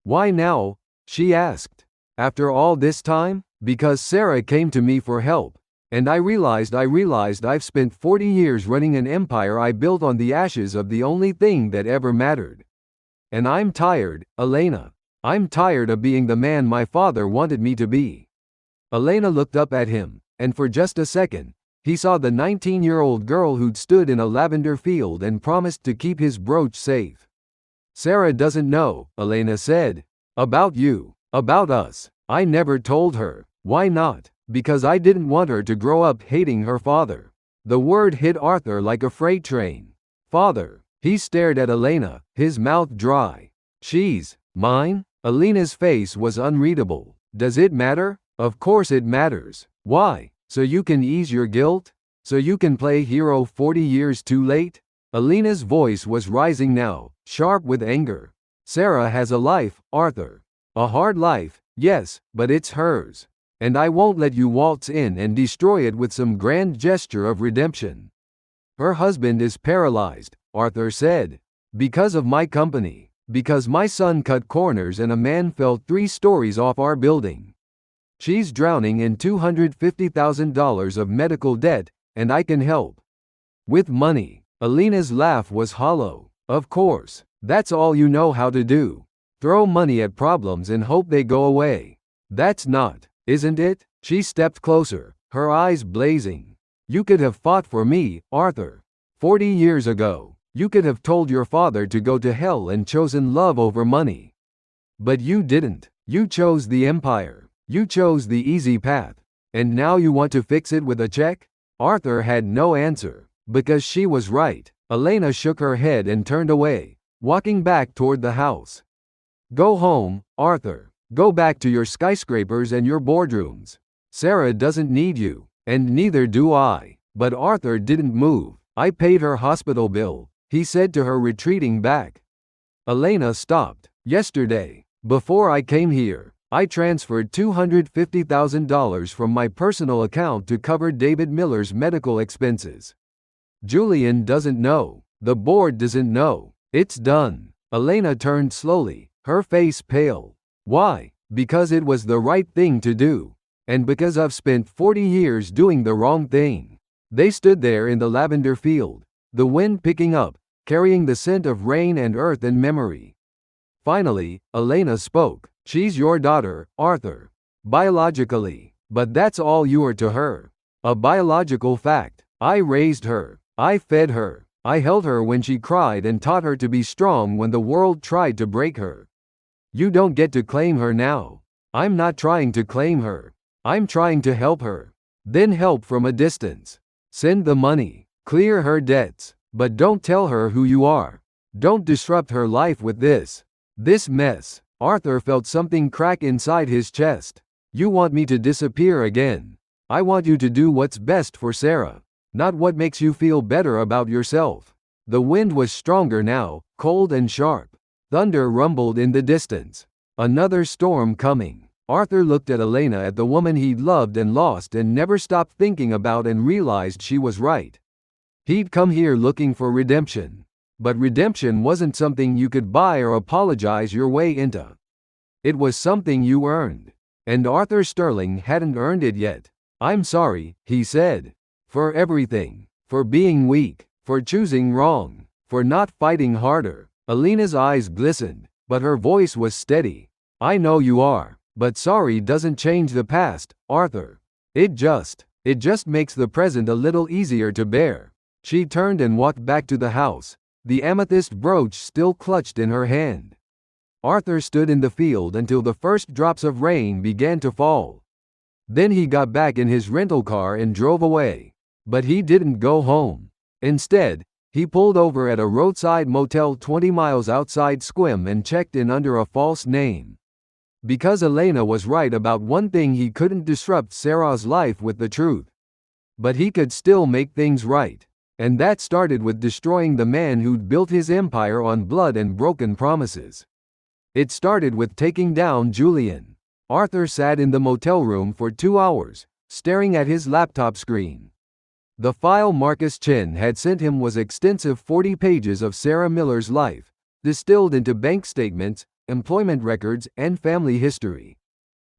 Why now? She asked. After all this time? Because Sarah came to me for help. And I realized I've spent 40 years running an empire I built on the ashes of the only thing that ever mattered. And I'm tired, Elena. I'm tired of being the man my father wanted me to be. Elena looked up at him, and for just a second, he saw the 19-year-old girl who'd stood in a lavender field and promised to keep his brooch safe. Sarah doesn't know, Elena said. About you. About us. I never told her. Why not? Because I didn't want her to grow up hating her father. The word hit Arthur like a freight train. Father. He stared at Elena, his mouth dry. She's mine? Elena's face was unreadable. Does it matter? Of course it matters. Why? So you can ease your guilt? So you can play hero 40 years too late? Elena's voice was rising now, sharp with anger. Sarah has a life, Arthur. A hard life, yes, but it's hers. And I won't let you waltz in and destroy it with some grand gesture of redemption. Her husband is paralyzed, Arthur said. Because of my company. Because my son cut corners and a man fell 3 stories off our building. She's drowning in $250,000 of medical debt, and I can help. With money. Elena's laugh was hollow. Of course. That's all you know how to do. Throw money at problems and hope they go away. That's not, isn't it? She stepped closer, her eyes blazing. You could have fought for me, Arthur. 40 years ago. You could have told your father to go to hell and chosen love over money. But you didn't. You chose the empire. You chose the easy path. And now you want to fix it with a check? Arthur had no answer. Because she was right. Elena shook her head and turned away, walking back toward the house. Go home, Arthur. Go back to your skyscrapers and your boardrooms. Sarah doesn't need you, and neither do I. But Arthur didn't move. I paid her hospital bill, he said to her, retreating back. Elena stopped. Yesterday, before I came here, I transferred $250,000 from my personal account to cover David Miller's medical expenses. Julian doesn't know. The board doesn't know. It's done. Elena turned slowly, her face pale. Why? Because it was the right thing to do. And because I've spent 40 years doing the wrong thing. They stood there in the lavender field, the wind picking up, carrying the scent of rain and earth and memory. Finally, Elena spoke. She's your daughter, Arthur. Biologically. But that's all you are to her. A biological fact. I raised her. I fed her. I held her when she cried and taught her to be strong when the world tried to break her. You don't get to claim her now. I'm not trying to claim her. I'm trying to help her. Then help from a distance. Send the money. Clear her debts. But don't tell her who you are. Don't disrupt her life with this mess. Arthur felt something crack inside his chest. You want me to disappear again. I want you to do what's best for Sarah. Not what makes you feel better about yourself. The wind was stronger now, cold and sharp. Thunder rumbled in the distance. Another storm coming. Arthur looked at Elena, at the woman he'd loved and lost and never stopped thinking about, and realized she was right. He'd come here looking for redemption. But redemption wasn't something you could buy or apologize your way into. It was something you earned. And Arthur Sterling hadn't earned it yet. I'm sorry, he said. For everything. For being weak. For choosing wrong. For not fighting harder. Elena's eyes glistened, but her voice was steady. I know you are. But sorry doesn't change the past, Arthur. It just makes the present a little easier to bear. She turned and walked back to the house, the amethyst brooch still clutched in her hand. Arthur stood in the field until the first drops of rain began to fall. Then he got back in his rental car and drove away. But he didn't go home. Instead, he pulled over at a roadside motel 20 miles outside Squim and checked in under a false name. Because Elena was right about one thing, he couldn't disrupt Sarah's life with the truth. But he could still make things right. And that started with destroying the man who'd built his empire on blood and broken promises. It started with taking down Julian. Arthur sat in the motel room for 2 hours, staring at his laptop screen. The file Marcus Chen had sent him was extensive, 40 pages of Sarah Miller's life, distilled into bank statements, employment records, and family history.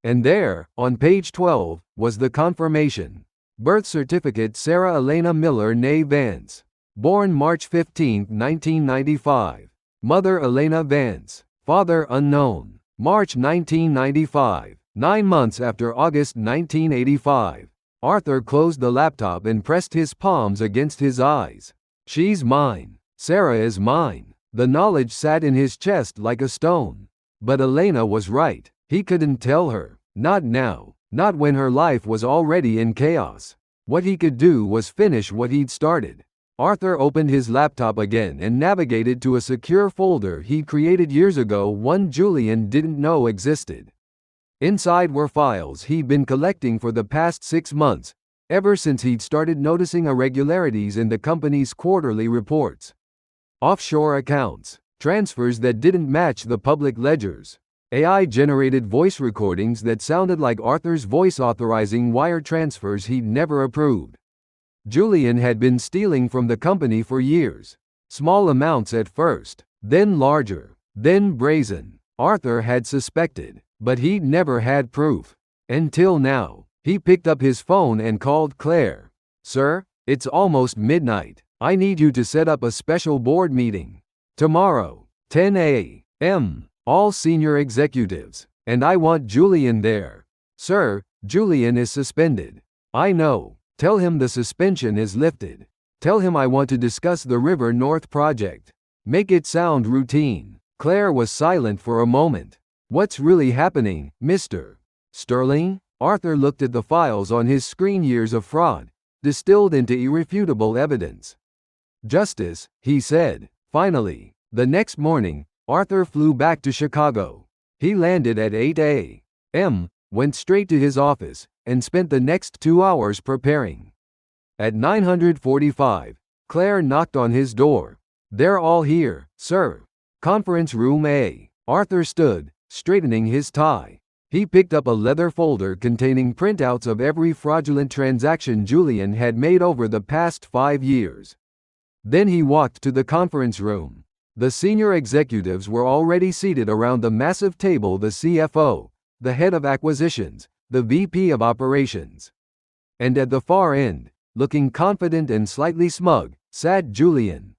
And there, on page 12, was the confirmation. Birth certificate: Sarah Elena Miller née Vance. Born March 15, 1995. Mother Elena Vance. Father unknown. March 1995. 9 months after August 1985. Arthur closed the laptop and pressed his palms against his eyes. She's mine. Sarah is mine. The knowledge sat in his chest like a stone. But Elena was right. He couldn't tell her. Not now. Not when her life was already in chaos. What he could do was finish what he'd started. Arthur opened his laptop again and navigated to a secure folder he'd created years ago, one Julian didn't know existed. Inside were files he'd been collecting for the past 6 months, ever since he'd started noticing irregularities in the company's quarterly reports. Offshore accounts, transfers that didn't match the public ledgers, AI-generated voice recordings that sounded like Arthur's voice authorizing wire transfers he'd never approved. Julian had been stealing from the company for years. Small amounts at first, then larger, then brazen. Arthur had suspected, but he'd never had proof. Until now. He picked up his phone and called Claire. Sir, it's almost midnight. I need you to set up a special board meeting. Tomorrow, 10 a.m. All senior executives. And I want Julian there. Sir, Julian is suspended. I know. Tell him the suspension is lifted. Tell him I want to discuss the River North project. Make it sound routine. Claire was silent for a moment. What's really happening, Mr. Sterling? Arthur looked at the files on his screen. Years of fraud, distilled into irrefutable evidence. Justice, he said. Finally, the next morning, Arthur flew back to Chicago. He landed at 8 a.m., went straight to his office, and spent the next 2 hours preparing. At 9:45, Claire knocked on his door. They're all here, sir. Conference room A. Arthur stood, straightening his tie. He picked up a leather folder containing printouts of every fraudulent transaction Julian had made over the past 5 years. Then he walked to the conference room. The senior executives were already seated around the massive table: the CFO, the head of acquisitions, the VP of operations. And at the far end, looking confident and slightly smug, sat Julian.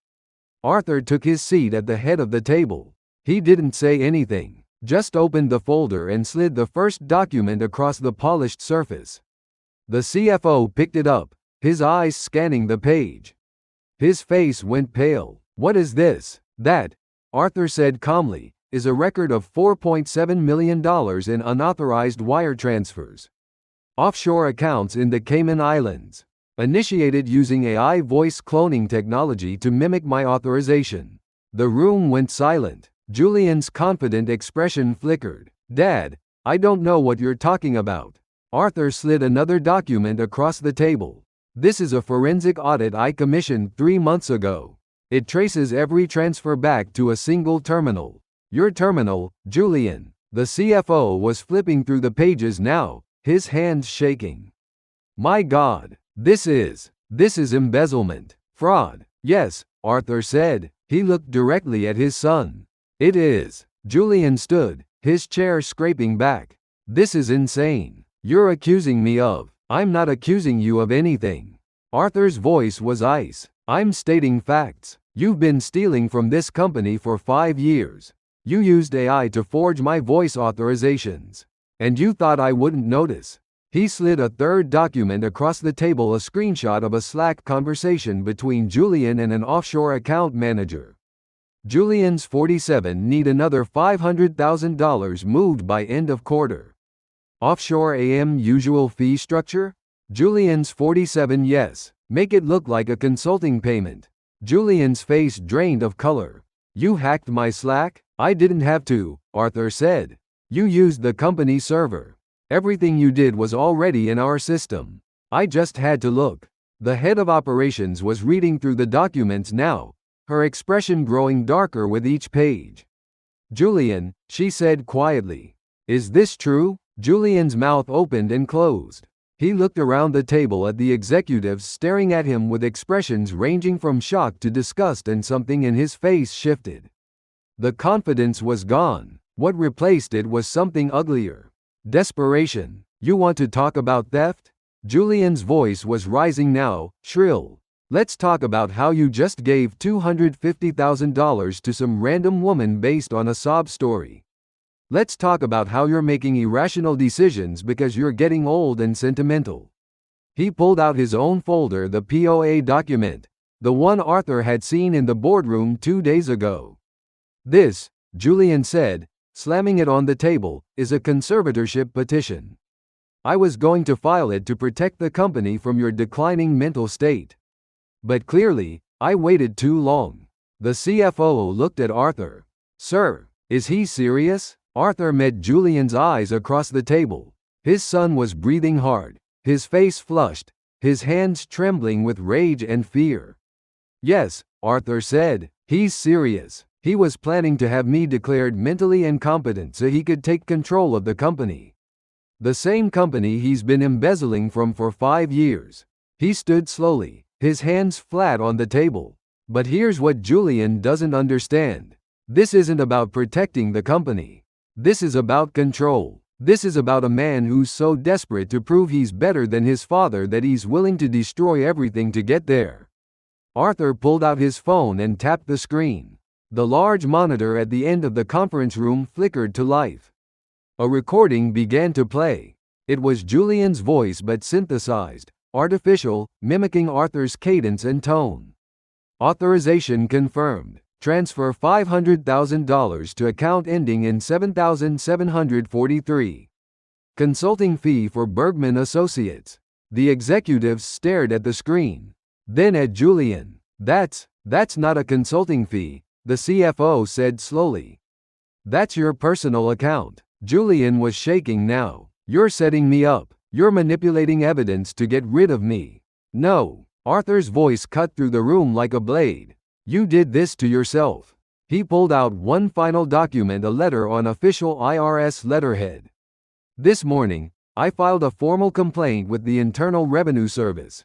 Arthur took his seat at the head of the table. He didn't say anything, just opened the folder and slid the first document across the polished surface. The CFO picked it up, his eyes scanning the page. His face went pale. What is this? That, Arthur said calmly, is a record of $4.7 million in unauthorized wire transfers. Offshore accounts in the Cayman Islands. Initiated using AI voice cloning technology to mimic my authorization. The room went silent. Julian's confident expression flickered. Dad, I don't know what you're talking about. Arthur slid another document across the table. This is a forensic audit I commissioned 3 months ago. It traces every transfer back to a single terminal. Your terminal, Julian. The CFO was flipping through the pages now, his hands shaking. My God, this is embezzlement. Fraud. Yes, Arthur said. He looked directly at his son. It is. Julian stood, his chair scraping back. This is insane. You're accusing me of. I'm not accusing you of anything. Arthur's voice was ice. I'm stating facts. You've been stealing from this company for 5 years. You used AI to forge my voice authorizations. And you thought I wouldn't notice. He slid a third document across the table, a screenshot of a Slack conversation between Julian and an offshore account manager. Julian's 47 need another $500,000 moved by end of quarter. Offshore AM usual fee structure? Julian's 47 yes. Make it look like a consulting payment. Julian's face drained of color. You hacked my Slack? I didn't have to, Arthur said. You used the company server. Everything you did was already in our system. I just had to look. The head of operations was reading through the documents now, her expression growing darker with each page. Julian, she said quietly. Is this true? Julian's mouth opened and closed. He looked around the table at the executives staring at him with expressions ranging from shock to disgust, and something in his face shifted. The confidence was gone. What replaced it was something uglier. Desperation. You want to talk about theft? Julian's voice was rising now, shrill. Let's talk about how you just gave $250,000 to some random woman based on a sob story. Let's talk about how you're making irrational decisions because you're getting old and sentimental. He pulled out his own folder, the POA document, the one Arthur had seen in the boardroom 2 days ago. This, Julian said, slamming it on the table, is a conservatorship petition. I was going to file it to protect the company from your declining mental state. But clearly, I waited too long. The CFO looked at Arthur. Sir, is he serious? Arthur met Julian's eyes across the table. His son was breathing hard, his face flushed, his hands trembling with rage and fear. Yes, Arthur said, he's serious. He was planning to have me declared mentally incompetent so he could take control of the company. The same company he's been embezzling from for 5 years. He stood slowly, his hands flat on the table. But here's what Julian doesn't understand. This isn't about protecting the company. This is about control. This is about a man who's so desperate to prove he's better than his father that he's willing to destroy everything to get there. Arthur pulled out his phone and tapped the screen. The large monitor at the end of the conference room flickered to life. A recording began to play. It was Julian's voice but synthesized, artificial, mimicking Arthur's cadence and tone. Authorization confirmed. Transfer $500,000 to account ending in 7743. Consulting fee for Bergman Associates. The executives stared at the screen. Then at Julian. That's not a consulting fee, the CFO said slowly. That's your personal account. Julian was shaking now. You're setting me up. You're manipulating evidence to get rid of me. No. Arthur's voice cut through the room like a blade. You did this to yourself. He pulled out one final document, a letter on official IRS letterhead. This morning, I filed a formal complaint with the Internal Revenue Service.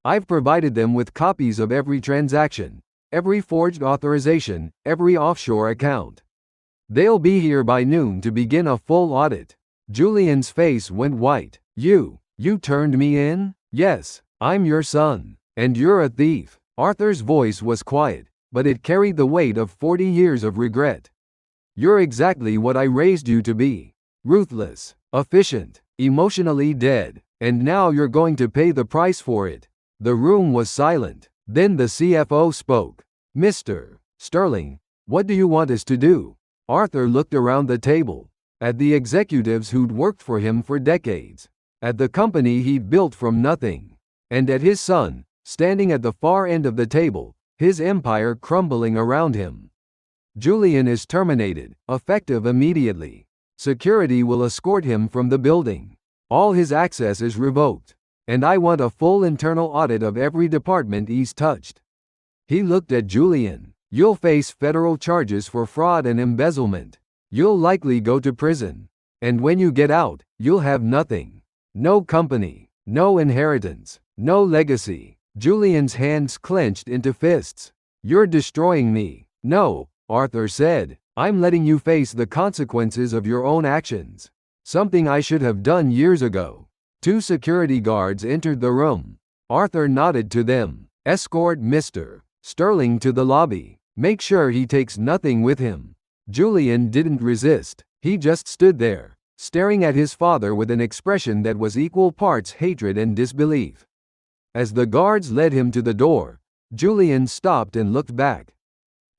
I've provided them with copies of every transaction, every forged authorization, every offshore account. They'll be here by noon to begin a full audit. Julian's face went white. You turned me in? Yes, I'm your son. And you're a thief. Arthur's voice was quiet, but it carried the weight of 40 years of regret. You're exactly what I raised you to be. Ruthless, efficient, emotionally dead, and now you're going to pay the price for it. The room was silent. Then the CFO spoke. Mr. Sterling, what do you want us to do? Arthur looked around the table, at the executives who'd worked for him for decades, at the company he'd built from nothing, and at his son, standing at the far end of the table, his empire crumbling around him. Julian is terminated, effective immediately. Security will escort him from the building. All his access is revoked. And I want a full internal audit of every department he's touched. He looked at Julian. You'll face federal charges for fraud and embezzlement. You'll likely go to prison. And when you get out, you'll have nothing. No company, no inheritance, no legacy. Julian's hands clenched into fists. You're destroying me. No, Arthur said. I'm letting you face the consequences of your own actions. Something I should have done years ago. 2 security guards entered the room. Arthur nodded to them. Escort Mr. Sterling to the lobby. Make sure he takes nothing with him. Julian didn't resist. He just stood there, staring at his father with an expression that was equal parts hatred and disbelief. As the guards led him to the door, Julian stopped and looked back.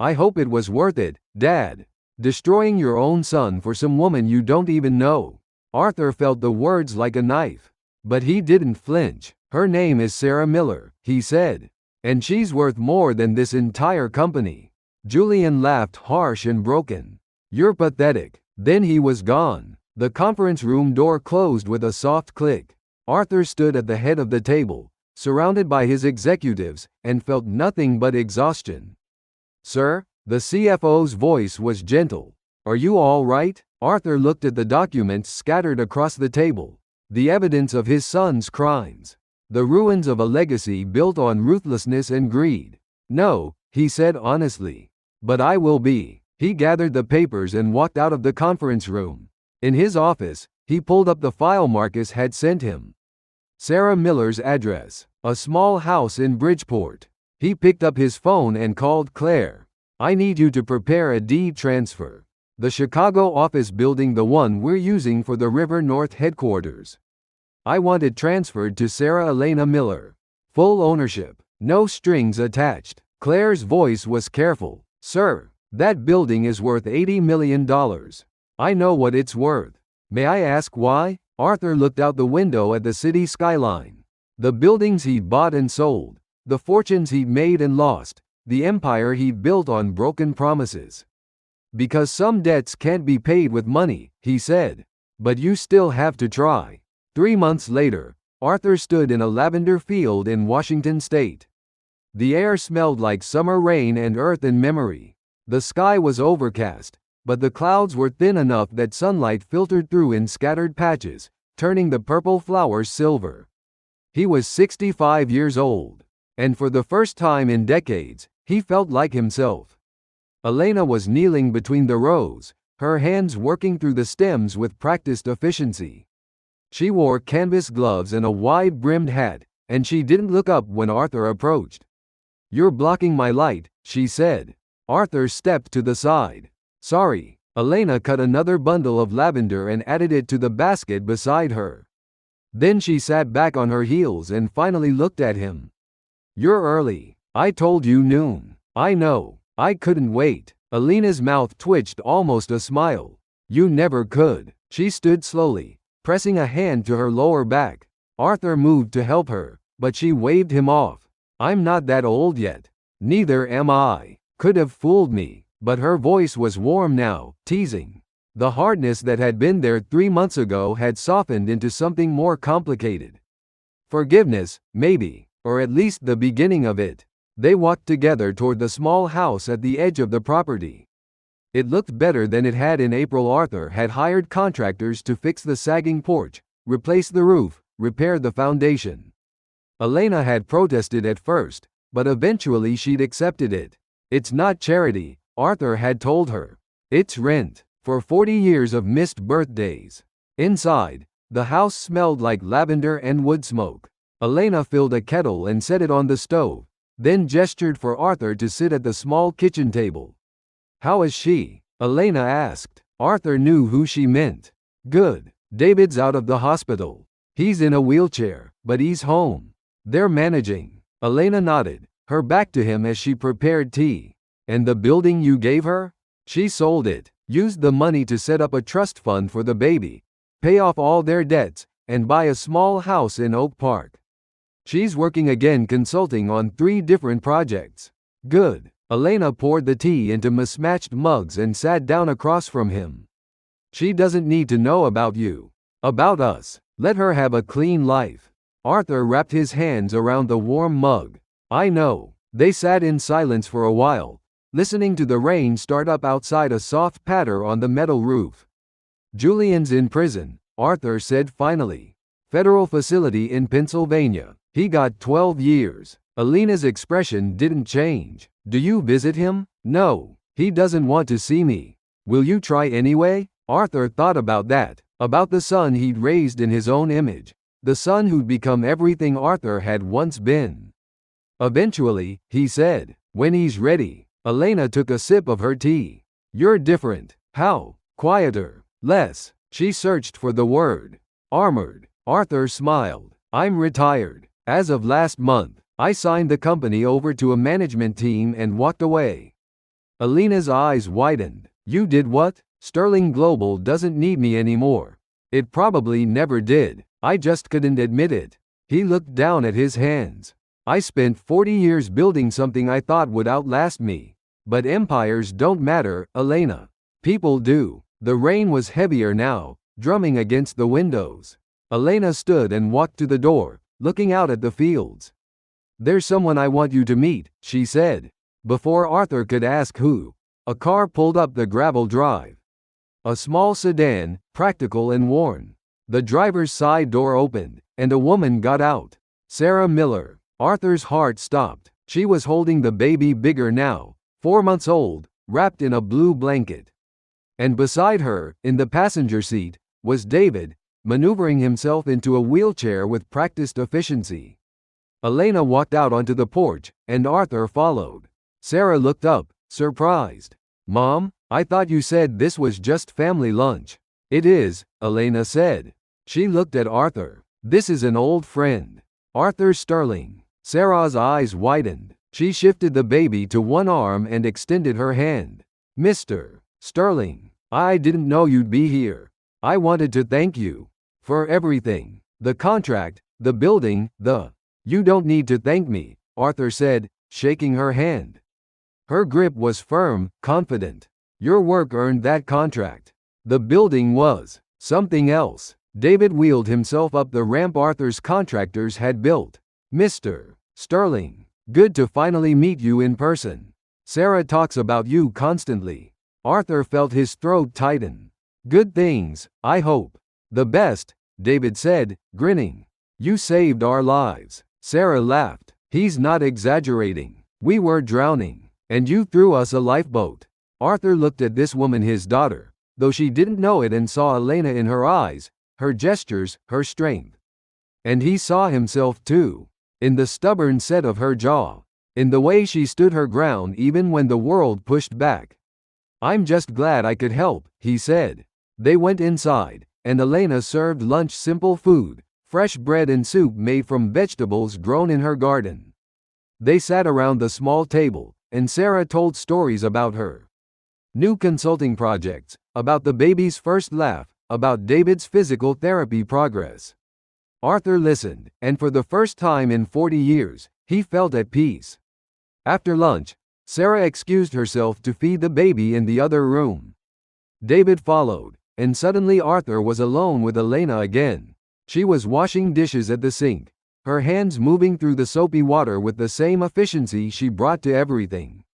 I hope it was worth it, Dad. Destroying your own son for some woman you don't even know. Arthur felt the words like a knife. But he didn't flinch. Her name is Sarah Miller, he said. And she's worth more than this entire company. Julian laughed harsh and broken. You're pathetic. Then he was gone. The conference room door closed with a soft click. Arthur stood at the head of the table, surrounded by his executives, and felt nothing but exhaustion. Sir, the CFO's voice was gentle. Are you all right? Arthur looked at the documents scattered across the table. The evidence of his son's crimes. The ruins of a legacy built on ruthlessness and greed. No, he said honestly. But I will be. He gathered the papers and walked out of the conference room. In his office, he pulled up the file Marcus had sent him. Sarah Miller's address, a small house in Bridgeport. He picked up his phone and called Claire. I need you to prepare a deed transfer. The Chicago office building, the one we're using for the River North headquarters. I want it transferred to Sarah Elena Miller. Full ownership, no strings attached. Claire's voice was careful. Sir, that building is worth $80 million. I know what it's worth. May I ask why? Arthur looked out the window at the city skyline. The buildings he'd bought and sold, the fortunes he'd made and lost, the empire he'd built on broken promises. Because some debts can't be paid with money, he said. But you still have to try. 3 months later, Arthur stood in a lavender field in Washington state. The air smelled like summer rain and earth in memory. The sky was overcast, but the clouds were thin enough that sunlight filtered through in scattered patches, turning the purple flowers silver. He was 65 years old, and for the first time in decades, he felt like himself. Elena was kneeling between the rows, her hands working through the stems with practiced efficiency. She wore canvas gloves and a wide-brimmed hat, and she didn't look up when Arthur approached. "You're blocking my light," she said. Arthur stepped to the side. "Sorry." Elena cut another bundle of lavender and added it to the basket beside her. Then she sat back on her heels and finally looked at him. "You're early. I told you noon." "I know. I couldn't wait." Elena's mouth twitched almost a smile. "You never could." She stood slowly, pressing a hand to her lower back. Arthur moved to help her, but she waved him off. "I'm not that old yet." "Neither am I." Could have fooled me. But her voice was warm now, teasing. The hardness that had been there 3 months ago had softened into something more complicated. Forgiveness, maybe, or at least the beginning of it. They walked together toward the small house at the edge of the property. It looked better than it had in April. Arthur had hired contractors to fix the sagging porch, replace the roof, repair the foundation. Elena had protested at first, but eventually she'd accepted it. "It's not charity," Arthur had told her. "It's rent for 40 years of missed birthdays." Inside, the house smelled like lavender and wood smoke. Elena filled a kettle and set it on the stove, then gestured for Arthur to sit at the small kitchen table. "How is she?" Elena asked. Arthur knew who she meant. "Good. David's out of the hospital. He's in a wheelchair, but he's home. They're managing." Elena nodded, her back to him as she prepared tea. "And the building you gave her?" "She sold it, used the money to set up a trust fund for the baby, pay off all their debts, and buy a small house in Oak Park. She's working again consulting on 3 different projects." "Good." Elena poured the tea into mismatched mugs and sat down across from him. "She doesn't need to know about you. About us. Let her have a clean life." Arthur wrapped his hands around the warm mug. "I know." They sat in silence for a while, listening to the rain start up outside, a soft patter on the metal roof. "Julian's in prison," Arthur said finally. "Federal facility in Pennsylvania. He got 12 years. Elena's expression didn't change. "Do you visit him?" "No. He doesn't want to see me." "Will you try anyway?" Arthur thought about that, about the son he'd raised in his own image, the son who'd become everything Arthur had once been. "Eventually," he said, "when he's ready." Elena took a sip of her tea. "You're different." "How?" "Quieter. Less." She searched for the word. "Armored." Arthur smiled. "I'm retired. As of last month, I signed the company over to a management team and walked away." Elena's eyes widened. "You did what?" "Sterling Global doesn't need me anymore. It probably never did. I just couldn't admit it." He looked down at his hands. "I spent 40 years building something I thought would outlast me. But empires don't matter, Elena. People do." The rain was heavier now, drumming against the windows. Elena stood and walked to the door, looking out at the fields. "There's someone I want you to meet," she said. Before Arthur could ask who, a car pulled up the gravel drive. A small sedan, practical and worn. The driver's side door opened, and a woman got out. Sarah Miller. Arthur's heart stopped. She was holding the baby, bigger now, 4 months old, wrapped in a blue blanket. And beside her, in the passenger seat, was David, maneuvering himself into a wheelchair with practiced efficiency. Elena walked out onto the porch, and Arthur followed. Sarah looked up, surprised. "Mom, I thought you said this was just family lunch." "It is," Elena said. She looked at Arthur. "This is an old friend. Arthur Sterling." Sarah's eyes widened. She shifted the baby to one arm and extended her hand. "Mr. Sterling, I didn't know you'd be here. I wanted to thank you for everything. The contract, the building, the—" "You don't need to thank me," Arthur said, shaking her hand. Her grip was firm, confident. "Your work earned that contract. The building was something else." David wheeled himself up the ramp Arthur's contractors had built. "Mr. Sterling, good to finally meet you in person. Sarah talks about you constantly." Arthur felt his throat tighten. "Good things, I hope." "The best," David said, grinning. "You saved our lives." Sarah laughed. "He's not exaggerating. We were drowning, and you threw us a lifeboat." Arthur looked at this woman, his daughter, though she didn't know it, and saw Elena in her eyes, her gestures, her strength. And he saw himself too. In the stubborn set of her jaw. In the way she stood her ground even when the world pushed back. "I'm just glad I could help," he said. They went inside, and Elena served lunch, simple food, fresh bread and soup made from vegetables grown in her garden. They sat around the small table, and Sarah told stories about her new consulting projects, about the baby's first laugh, about David's physical therapy progress. Arthur listened, and for the first time in 40 years, he felt at peace. After lunch, Sarah excused herself to feed the baby in the other room. David followed, and suddenly Arthur was alone with Elena again. She was washing dishes at the sink, her hands moving through the soapy water with the same efficiency she brought to everything.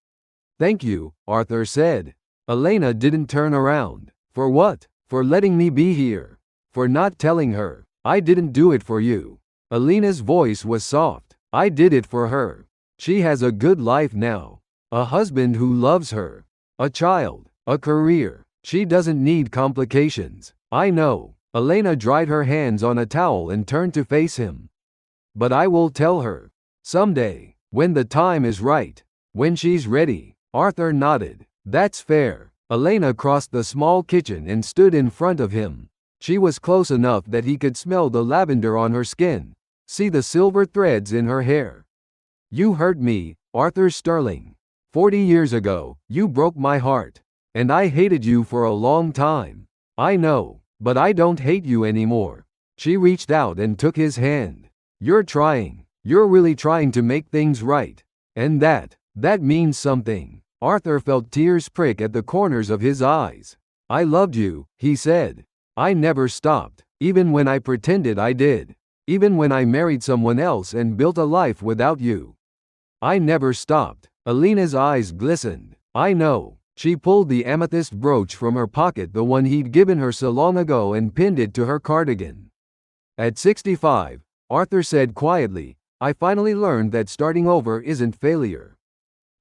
"Thank you," Arthur said. Elena didn't turn around. "For what?" "For letting me be here. For not telling her. I didn't do it for you." Elena's voice was soft. "I did it for her. She has a good life now. A husband who loves her. A child. A career. She doesn't need complications." "I know." Elena dried her hands on a towel and turned to face him. "But I will tell her. Someday. When the time is right. When she's ready." Arthur nodded. "That's fair." Elena crossed the small kitchen and stood in front of him. She was close enough that he could smell the lavender on her skin, see the silver threads in her hair. "You hurt me, Arthur Sterling. 40 years ago, you broke my heart. And I hated you for a long time. I know, but I don't hate you anymore." She reached out and took his hand. "You're trying. You're really trying to make things right. And that means something." Arthur felt tears prick at the corners of his eyes. "I loved you," he said. "I never stopped, even when I pretended I did. Even when I married someone else and built a life without you. I never stopped." Elena's eyes glistened. "I know." She pulled the amethyst brooch from her pocket, the one he'd given her so long ago, and pinned it to her cardigan. At 65, Arthur said quietly, "I finally learned that starting over isn't failure.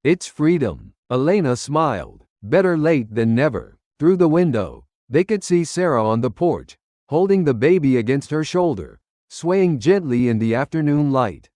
It's freedom." Elena smiled. Better late than never. Through the window, they could see Sarah on the porch, holding the baby against her shoulder, swaying gently in the afternoon light.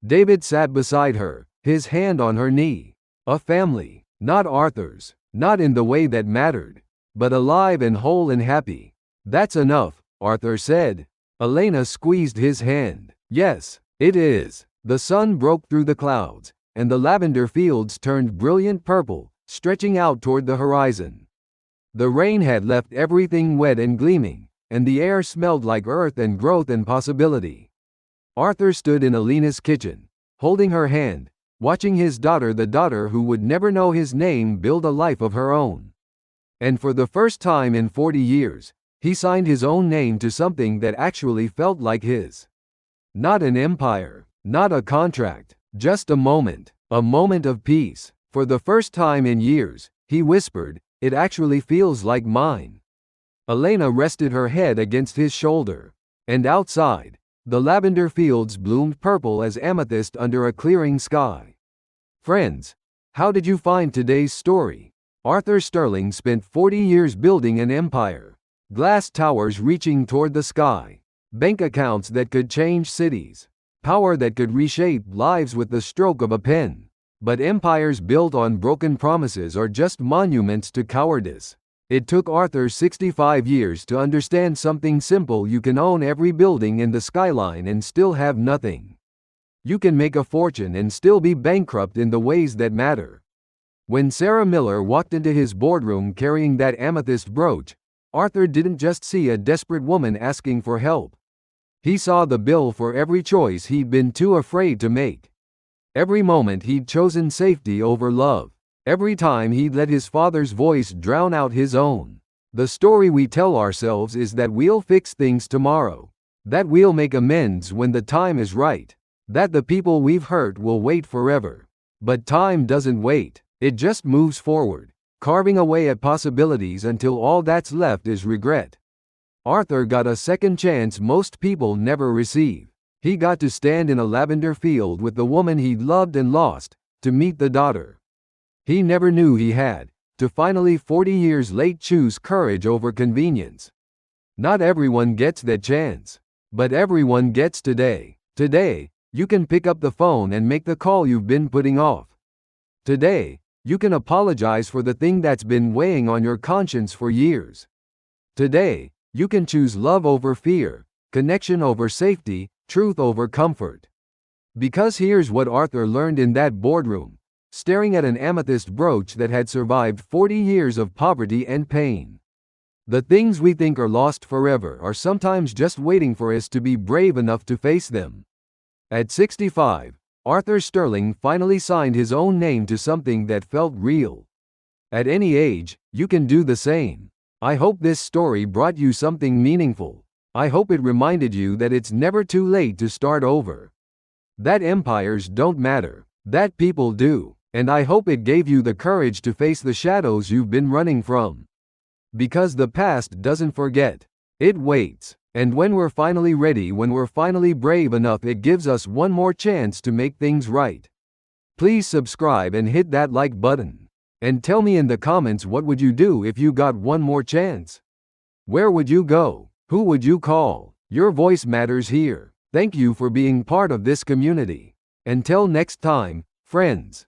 David sat beside her, his hand on her knee. A family. Not Arthur's. Not in the way that mattered. But alive and whole and happy. "That's enough," Arthur said. Elena squeezed his hand. "Yes, it is." The sun broke through the clouds, and the lavender fields turned brilliant purple, stretching out toward the horizon. The rain had left everything wet and gleaming, and the air smelled like earth and growth and possibility. Arthur stood in Elena's kitchen, holding her hand, watching his daughter, the daughter who would never know his name, build a life of her own. And for the first time in 40 years, he signed his own name to something that actually felt like his. Not an empire, not a contract, just a moment of peace. For the first time in years, he whispered, "It actually feels like mine." Elena rested her head against his shoulder. And outside, the lavender fields bloomed purple as amethyst under a clearing sky. Friends, how did you find today's story? Arthur Sterling spent 40 years building an empire. Glass towers reaching toward the sky. Bank accounts that could change cities. Power that could reshape lives with the stroke of a pen. But empires built on broken promises are just monuments to cowardice. It took Arthur 65 years to understand something simple: you can own every building in the skyline and still have nothing. You can make a fortune and still be bankrupt in the ways that matter. When Sarah Miller walked into his boardroom carrying that amethyst brooch, Arthur didn't just see a desperate woman asking for help. He saw the bill for every choice he'd been too afraid to make. Every moment he'd chosen safety over love. Every time he'd let his father's voice drown out his own. The story we tell ourselves is that we'll fix things tomorrow. That we'll make amends when the time is right. That the people we've hurt will wait forever. But time doesn't wait. It just moves forward, carving away at possibilities until all that's left is regret. Arthur got a second chance most people never receive. He got to stand in a lavender field with the woman he'd loved and lost, to meet the daughter he never knew he had, to finally 40 years late choose courage over convenience. Not everyone gets that chance. But everyone gets today. Today, you can pick up the phone and make the call you've been putting off. Today, you can apologize for the thing that's been weighing on your conscience for years. Today, you can choose love over fear, connection over safety, truth over comfort. Because here's what Arthur learned in that boardroom, staring at an amethyst brooch that had survived 40 years of poverty and pain. The things we think are lost forever are sometimes just waiting for us to be brave enough to face them. At 65, Arthur Sterling finally signed his own name to something that felt real. At any age, you can do the same. I hope this story brought you something meaningful. I hope it reminded you that it's never too late to start over. That empires don't matter, that people do, and I hope it gave you the courage to face the shadows you've been running from. Because the past doesn't forget, it waits, and when we're finally ready, when we're finally brave enough, it gives us one more chance to make things right. Please subscribe and hit that like button. And tell me in the comments, what would you do if you got one more chance? Where would you go? Who would you call? Your voice matters here. Thank you for being part of this community. Until next time, friends.